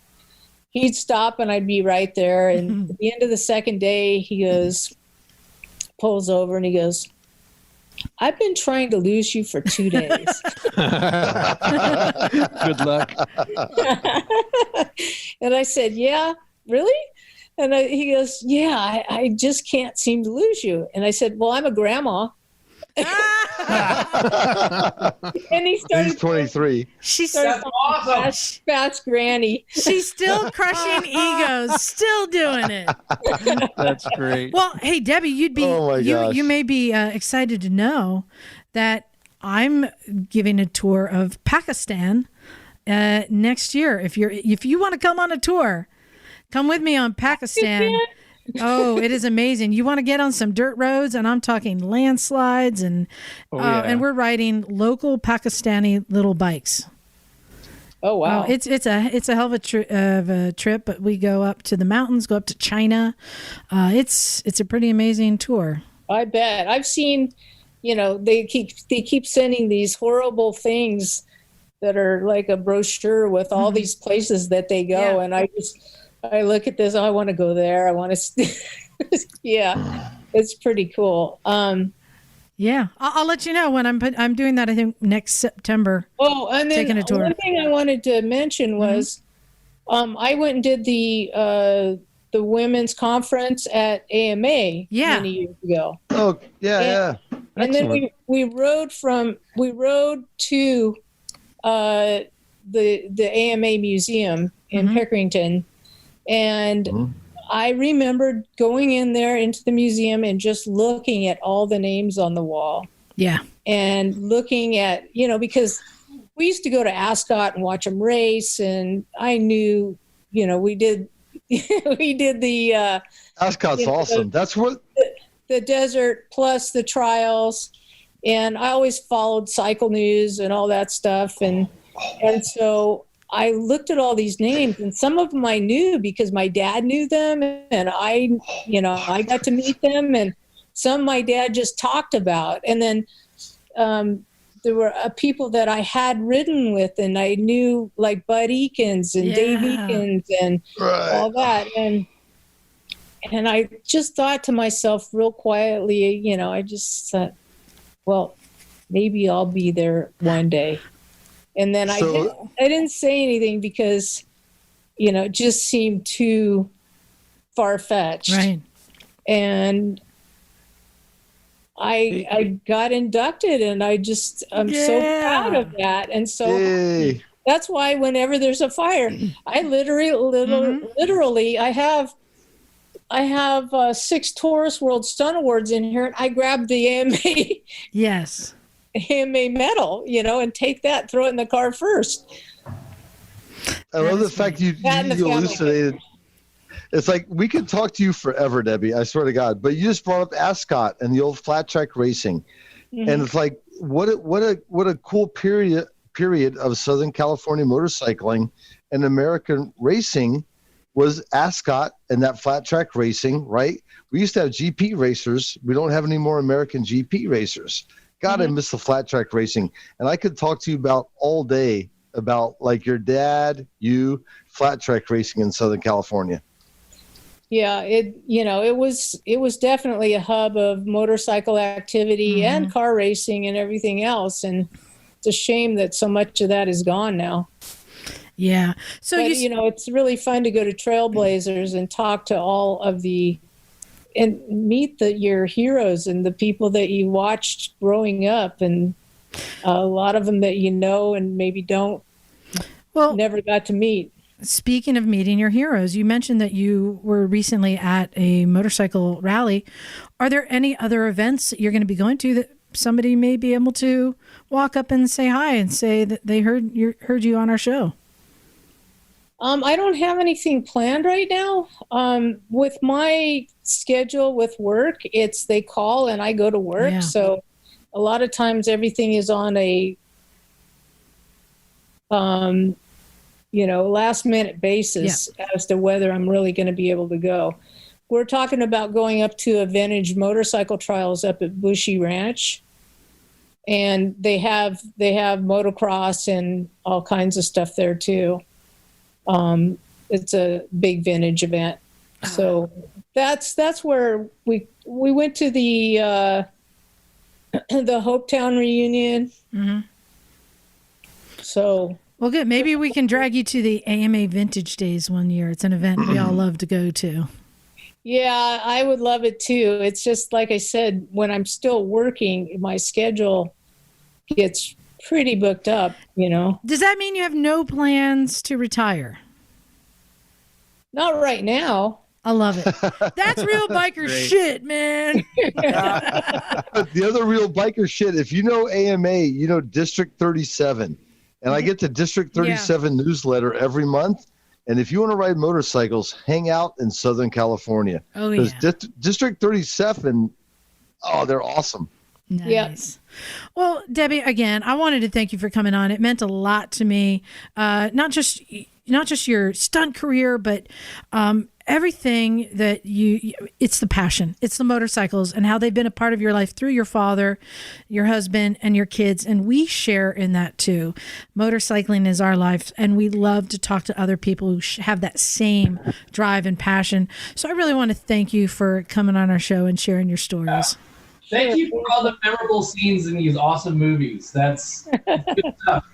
Speaker 4: he'd stop and I'd be right there. And at the end of the second day, he pulls over and he goes, I've been trying to lose you for 2 days.
Speaker 7: Good luck.
Speaker 4: And I said, yeah, really? And he goes, yeah, I just can't seem to lose you. And I said, well, I'm a grandma. And he started.
Speaker 6: He's 23.
Speaker 2: She's
Speaker 3: awesome.
Speaker 4: Fast granny.
Speaker 2: She's still crushing egos, still doing it.
Speaker 7: That's great.
Speaker 2: Well, hey, Debbie, you may be excited to know that I'm giving a tour of Pakistan next year. If you want to come on a tour, come with me on Pakistan. Oh, it is amazing. You want to get on some dirt roads, and I'm talking landslides, and we're riding local Pakistani little bikes.
Speaker 4: Oh wow!
Speaker 2: It's a hell of a trip, but we go up to the mountains, go up to China. It's a pretty amazing tour.
Speaker 4: I bet. I've seen, they keep sending these horrible things that are like a brochure with all these places that they go, and I look at this. I want to go there. I want to. Yeah, it's pretty cool.
Speaker 2: Yeah, I'll let you know when I'm doing that. I think next September.
Speaker 4: Oh, and then
Speaker 2: taking a tour.
Speaker 4: One thing I wanted to mention was, I went and did the women's conference at AMA many years ago.
Speaker 6: Oh yeah,
Speaker 4: And then we rode to the AMA museum in Pickerington. And I remembered going in there into the museum and just looking at all the names on the wall.
Speaker 2: Yeah.
Speaker 4: And looking at, because we used to go to Ascot and watch them race, and I knew, we did the
Speaker 6: Ascot's awesome. That's what
Speaker 4: the desert plus the trials, and I always followed Cycle News and all that stuff, and so I looked at all these names, and some of them I knew because my dad knew them, and I got to meet them, and some my dad just talked about. And then there were people that I had ridden with, and I knew, like Bud Eakins and Dave Eakins and all that. And I just thought to myself real quietly, I just thought, well, maybe I'll be there one day. And then I didn't say anything because, it just seemed too far-fetched.
Speaker 2: Right.
Speaker 4: And I got inducted, and I'm so proud of that. And so that's why whenever there's a fire, I literally, I have 6 Taurus World Stunt Awards in here, and I grabbed the AMA.
Speaker 2: Yes.
Speaker 4: AMA medal, and take that, throw it in the car first.
Speaker 6: I love the fact you elucidated. It's like we could talk to you forever, Debbie. I swear to God. But you just brought up Ascot and the old flat track racing, and it's like what a cool period of Southern California motorcycling and American racing was Ascot and that flat track racing, right? We used to have GP racers. We don't have any more American GP racers. God, I miss the flat track racing. And I could talk to you about all day about like your dad, you, flat track racing in Southern California.
Speaker 4: Yeah, it was definitely a hub of motorcycle activity and car racing and everything else. And it's a shame that so much of that is gone now.
Speaker 2: Yeah. So
Speaker 4: but, it's really fun to go to Trailblazers and talk to all of and meet your heroes and the people that you watched growing up, and a lot of them that and maybe never got to meet.
Speaker 2: Speaking of meeting your heroes, you mentioned that you were recently at a motorcycle rally. Are there any other events that you're going to be going to that somebody may be able to walk up and say hi and say that they heard you on our show?
Speaker 4: I don't have anything planned right now. With my schedule with work, they call and I go to work. Yeah. So a lot of times everything is on a, last minute basis as to whether I'm really going to be able to go. We're talking about going up to a vintage motorcycle trials up at Bushy Ranch. And they have motocross and all kinds of stuff there too. It's a big vintage event. So that's where we went to the Hopetown reunion. Mm-hmm. So,
Speaker 2: well, good. Maybe we can drag you to the AMA Vintage Days one year. It's an event we all love to go to.
Speaker 4: Yeah, I would love it too. It's just like I said, when I'm still working, my schedule gets pretty booked up,
Speaker 2: Does that mean you have no plans to retire?
Speaker 4: Not right now.
Speaker 2: I love it. That's real biker shit, man.
Speaker 6: The other real biker shit, if you know AMA, District 37. And I get the District 37 newsletter every month. And if you want to ride motorcycles, hang out in Southern California.
Speaker 2: Oh, yeah.
Speaker 6: Because District 37, they're awesome.
Speaker 2: Nice. Yep. Well, Debbie, again, I wanted to thank you for coming on. It meant a lot to me. Not just your stunt career, but everything that it's the passion. It's the motorcycles and how they've been a part of your life through your father, your husband, and your kids. And we share in that too. Motorcycling is our life, and we love to talk to other people who have that same drive and passion. So I really want to thank you for coming on our show and sharing your stories.
Speaker 3: Thank you for all the memorable scenes in these awesome movies. That's good stuff.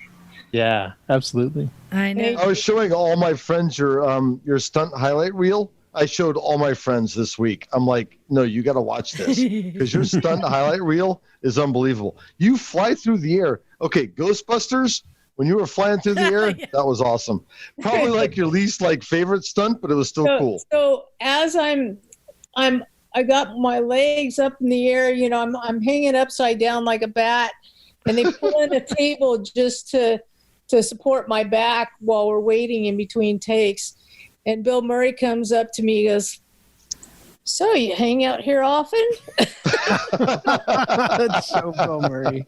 Speaker 7: Yeah, absolutely.
Speaker 2: I know.
Speaker 6: I was showing all my friends your stunt highlight reel. I showed all my friends this week. I'm like, no, you got to watch this because your stunt highlight reel is unbelievable. You fly through the air. Okay, Ghostbusters, when you were flying through the air, that was awesome. Probably like your least favorite stunt, but it was still cool.
Speaker 4: So as I got my legs up in the air, I'm hanging upside down like a bat, and they pull in a table just to support my back while we're waiting in between takes. And Bill Murray comes up to me, he goes, "So you hang out here often?"
Speaker 7: That's so Bill Murray.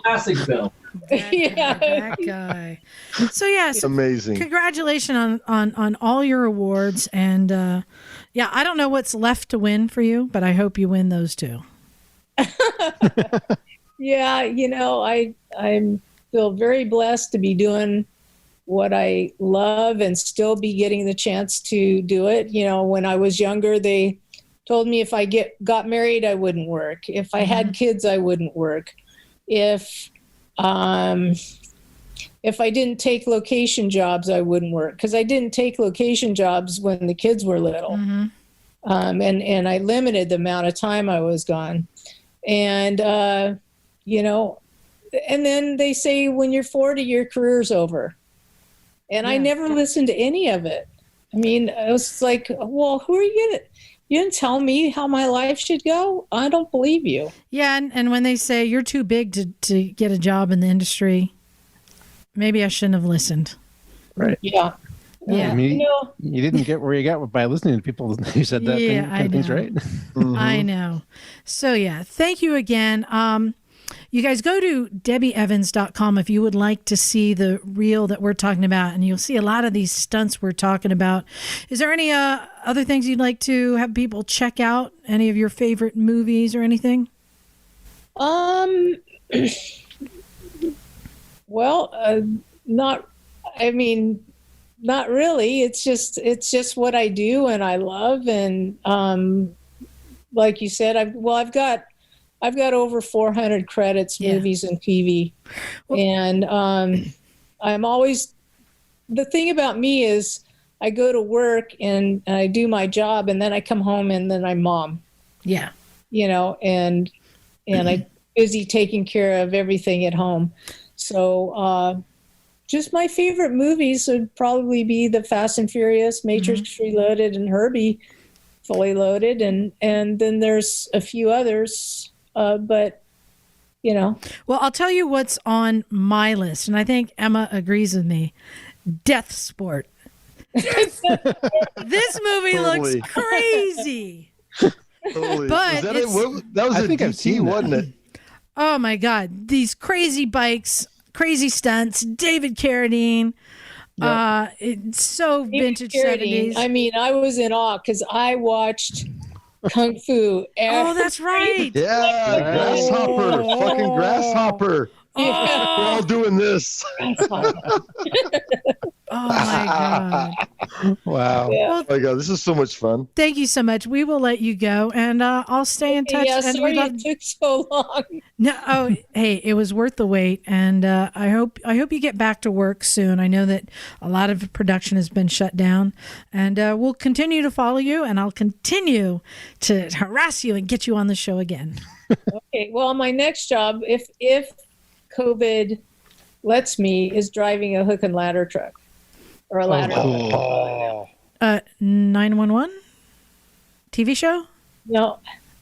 Speaker 3: Classic Bill.
Speaker 2: That guy. So yes,
Speaker 6: amazing.
Speaker 2: Congratulations on all your awards, and I don't know what's left to win for you, but I hope you win those too.
Speaker 4: Yeah, I feel very blessed to be doing what I love and still be getting the chance to do it. When I was younger, they told me if I got married, I wouldn't work. If I had kids, I wouldn't work. If I didn't take location jobs, I wouldn't work, because I didn't take location jobs when the kids were little. And I limited the amount of time I was gone. And, and then they say when you're 40, your career's over. And I never listened to any of it. I mean, I was like, well, who are you didn't tell me how my life should go? I don't believe you.
Speaker 2: Yeah, and when they say you're too big to get a job in the industry, maybe I shouldn't have listened.
Speaker 7: Right.
Speaker 4: Yeah.
Speaker 2: Yeah.
Speaker 7: I mean, you didn't get where you got by listening to people who said that things, right?
Speaker 2: I know. So, thank you again. You guys go to debbieevans.com if you would like to see the reel that we're talking about, and you'll see a lot of these stunts we're talking about. Is there any other things you'd like to have people check out? Any of your favorite movies or anything?
Speaker 4: Not really. It's just what I do and I love. And like you said, I've got over 400 credits, movies and TV. And I'm always, the thing about me is I go to work and I do my job, and then I come home and then I'm mom.
Speaker 2: Yeah.
Speaker 4: And I'm busy taking care of everything at home. So just my favorite movies would probably be the Fast and Furious, Matrix Reloaded, and Herbie Fully Loaded. And then there's a few others. But, Well,
Speaker 2: I'll tell you what's on my list, and I think Emma agrees with me. Death Sport. This movie looks crazy.
Speaker 6: Totally.
Speaker 2: But
Speaker 6: that was
Speaker 7: I think I've seen that.
Speaker 6: wasn't it?
Speaker 2: Oh, my God. These crazy bikes, crazy stunts, David Carradine. It's so vintage 70s.
Speaker 4: I mean, I was in awe because I watched Kung Fu.
Speaker 2: Oh, that's right.
Speaker 6: Yeah, grasshopper, fucking grasshopper. We're all doing this.
Speaker 2: Oh my God.
Speaker 7: Wow.
Speaker 4: Yeah.
Speaker 2: Well,
Speaker 6: Oh my God, this is so much fun.
Speaker 2: thank you so much. We will let you go, and I'll stay in touch.
Speaker 4: Yeah,
Speaker 2: and
Speaker 4: sorry it took so long.
Speaker 2: No, hey, it was worth the wait, and I hope you get back to work soon. I know that a lot of production has been shut down, and we'll continue to follow you, and I'll continue to harass you and get you on the show again.
Speaker 4: Okay. Well, my next job, if COVID lets me, is driving a hook and ladder truck or a ladder.
Speaker 6: Oh.
Speaker 2: 911 TV show?
Speaker 4: No.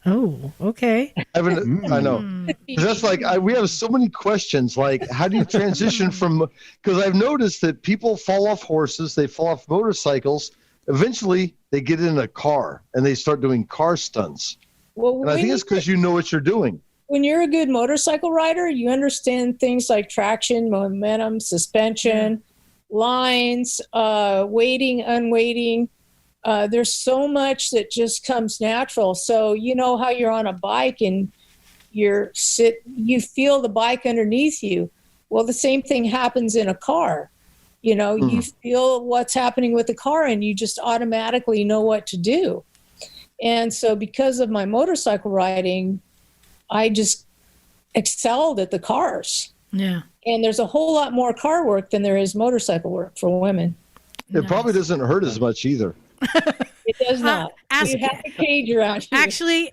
Speaker 2: Oh, okay.
Speaker 6: I know. That's we have so many questions. Like, how do you transition from? Because I've noticed that people fall off horses, they fall off motorcycles. Eventually, they get in a car and they start doing car stunts.
Speaker 4: Well,
Speaker 6: and I think it's because you know what you're doing.
Speaker 4: When you're a good motorcycle rider, you understand things like traction, momentum, suspension, lines, weighting, unweighting. There's so much that just comes natural. So you know how you're on a bike and you feel the bike underneath you. Well, the same thing happens in a car. You feel what's happening with the car and you just automatically know what to do. And so because of my motorcycle riding, I just excelled at the cars.
Speaker 2: Yeah.
Speaker 4: And there's a whole lot more car work than there is motorcycle work for women.
Speaker 6: It probably doesn't hurt as much either.
Speaker 4: It does not. You have a cage around you.
Speaker 2: Actually,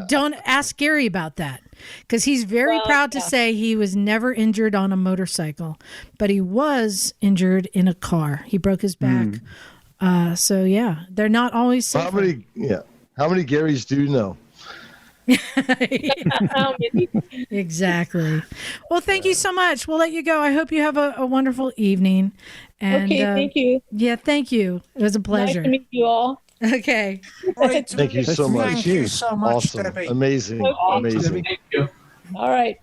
Speaker 2: don't ask Gary about that. because he's very proud to say he was never injured on a motorcycle, but he was injured in a car. He broke his back. So yeah, they're not always safe.
Speaker 6: How many Garys do you know?
Speaker 2: Exactly. Well, thank you so much. We'll let you go. I hope you have a wonderful evening. And,
Speaker 4: okay, thank you.
Speaker 2: Yeah, thank you. It was a pleasure.
Speaker 4: Nice to meet you all.
Speaker 2: Okay.
Speaker 6: Thank you so much.
Speaker 5: Thank you so much,
Speaker 6: Awesome.
Speaker 5: Debbie.
Speaker 6: Amazing.
Speaker 4: Okay.
Speaker 6: Amazing.
Speaker 3: Thank you.
Speaker 4: All right.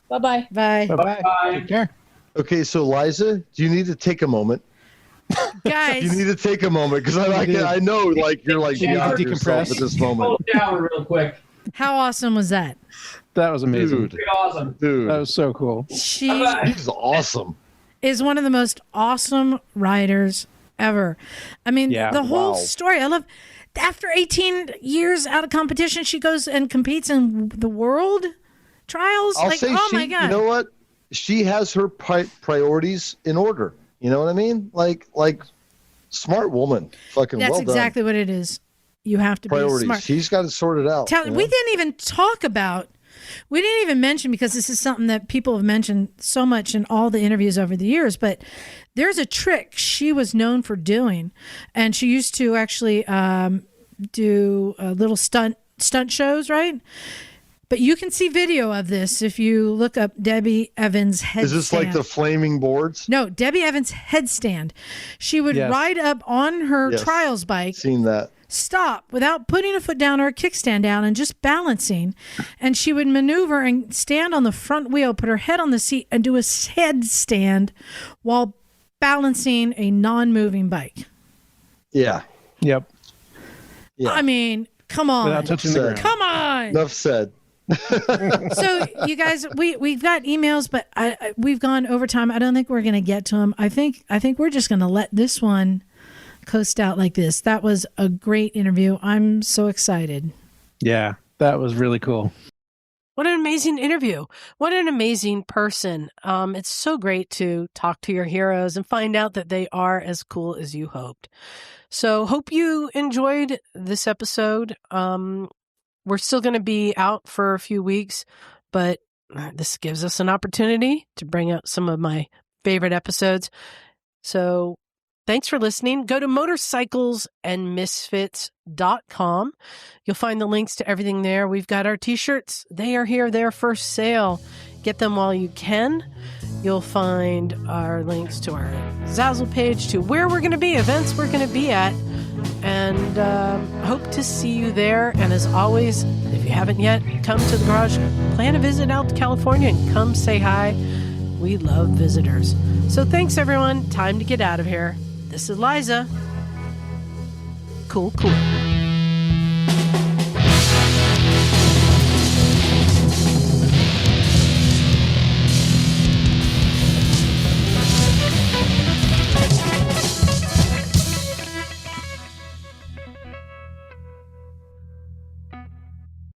Speaker 4: Bye-bye.
Speaker 2: Bye.
Speaker 7: Bye-bye.
Speaker 3: Bye.
Speaker 7: Take care.
Speaker 6: Okay, so Liza, do you need to take a moment?
Speaker 2: Guys.
Speaker 6: You need to take a moment because I know like you're like
Speaker 7: You need to
Speaker 6: beyond yourself
Speaker 7: decompress.
Speaker 6: at this moment.
Speaker 3: Hold down real quick.
Speaker 2: How awesome was that?
Speaker 7: That was amazing.
Speaker 6: Dude,
Speaker 3: Pretty awesome.
Speaker 6: dude,
Speaker 7: That was so cool.
Speaker 2: She
Speaker 6: he's awesome.
Speaker 2: is one of the most awesome writers ever. I mean,
Speaker 7: Yeah,
Speaker 2: the whole
Speaker 6: wow.
Speaker 2: story. I love. After 18 years out of competition, she goes and competes in the world trials.
Speaker 6: I'll
Speaker 2: like,
Speaker 6: say
Speaker 2: oh
Speaker 6: she,
Speaker 2: my god!
Speaker 6: you know what? She has her priorities in order. You know what I mean? Like smart woman. Fucking
Speaker 2: That's
Speaker 6: well
Speaker 2: exactly what it is. You have to
Speaker 6: done.
Speaker 2: be
Speaker 6: Priorities.
Speaker 2: smart.
Speaker 6: She's got it sorted out. you know?
Speaker 2: We didn't even talk about. We didn't even mention, because this is something that people have mentioned so much in all the interviews over the years, but there's a trick she was known for doing, and she used to actually do little stunt shows, right? But you can see video of this if you look up Debbie Evans headstand.
Speaker 6: Is this like the flaming boards?
Speaker 2: No, Debbie Evans headstand. She would
Speaker 7: Yes.
Speaker 2: ride up on her
Speaker 6: Yes.
Speaker 2: trials bike,
Speaker 6: Seen that.
Speaker 2: stop without putting a foot down or a kickstand down and just balancing. And she would maneuver and stand on the front wheel, put her head on the seat, and do a headstand while balancing a non-moving bike.
Speaker 6: Yeah.
Speaker 7: Yep.
Speaker 6: Yeah.
Speaker 2: I mean, come on.
Speaker 7: Without touching the
Speaker 6: Said.
Speaker 7: ground.
Speaker 2: Come on.
Speaker 6: Enough said.
Speaker 2: So you guys, we've got emails, but we've gone over time. I don't think we're going to get to them. I think we're just going to let this one coast out like this. That was a great interview. I'm so excited.
Speaker 7: Yeah, that was really cool.
Speaker 1: What an amazing interview. What an amazing person. It's so great to talk to your heroes and find out that they are as cool as you hoped. So hope you enjoyed this episode. We're still going to be out for a few weeks, but this gives us an opportunity to bring out some of my favorite episodes. So thanks for listening. Go to motorcyclesandmisfits.com. You'll find the links to everything there. We've got our t-shirts. They are here. They're for sale. Get them while you can. You'll find our links to our Zazzle page, to where we're going to be, events we're going to be at, and hope to see you there. And as always, if you haven't yet, come to the garage, plan a visit out to California, and come say hi. We love visitors. So thanks, everyone. Time to get out of here. This is Liza. Cool.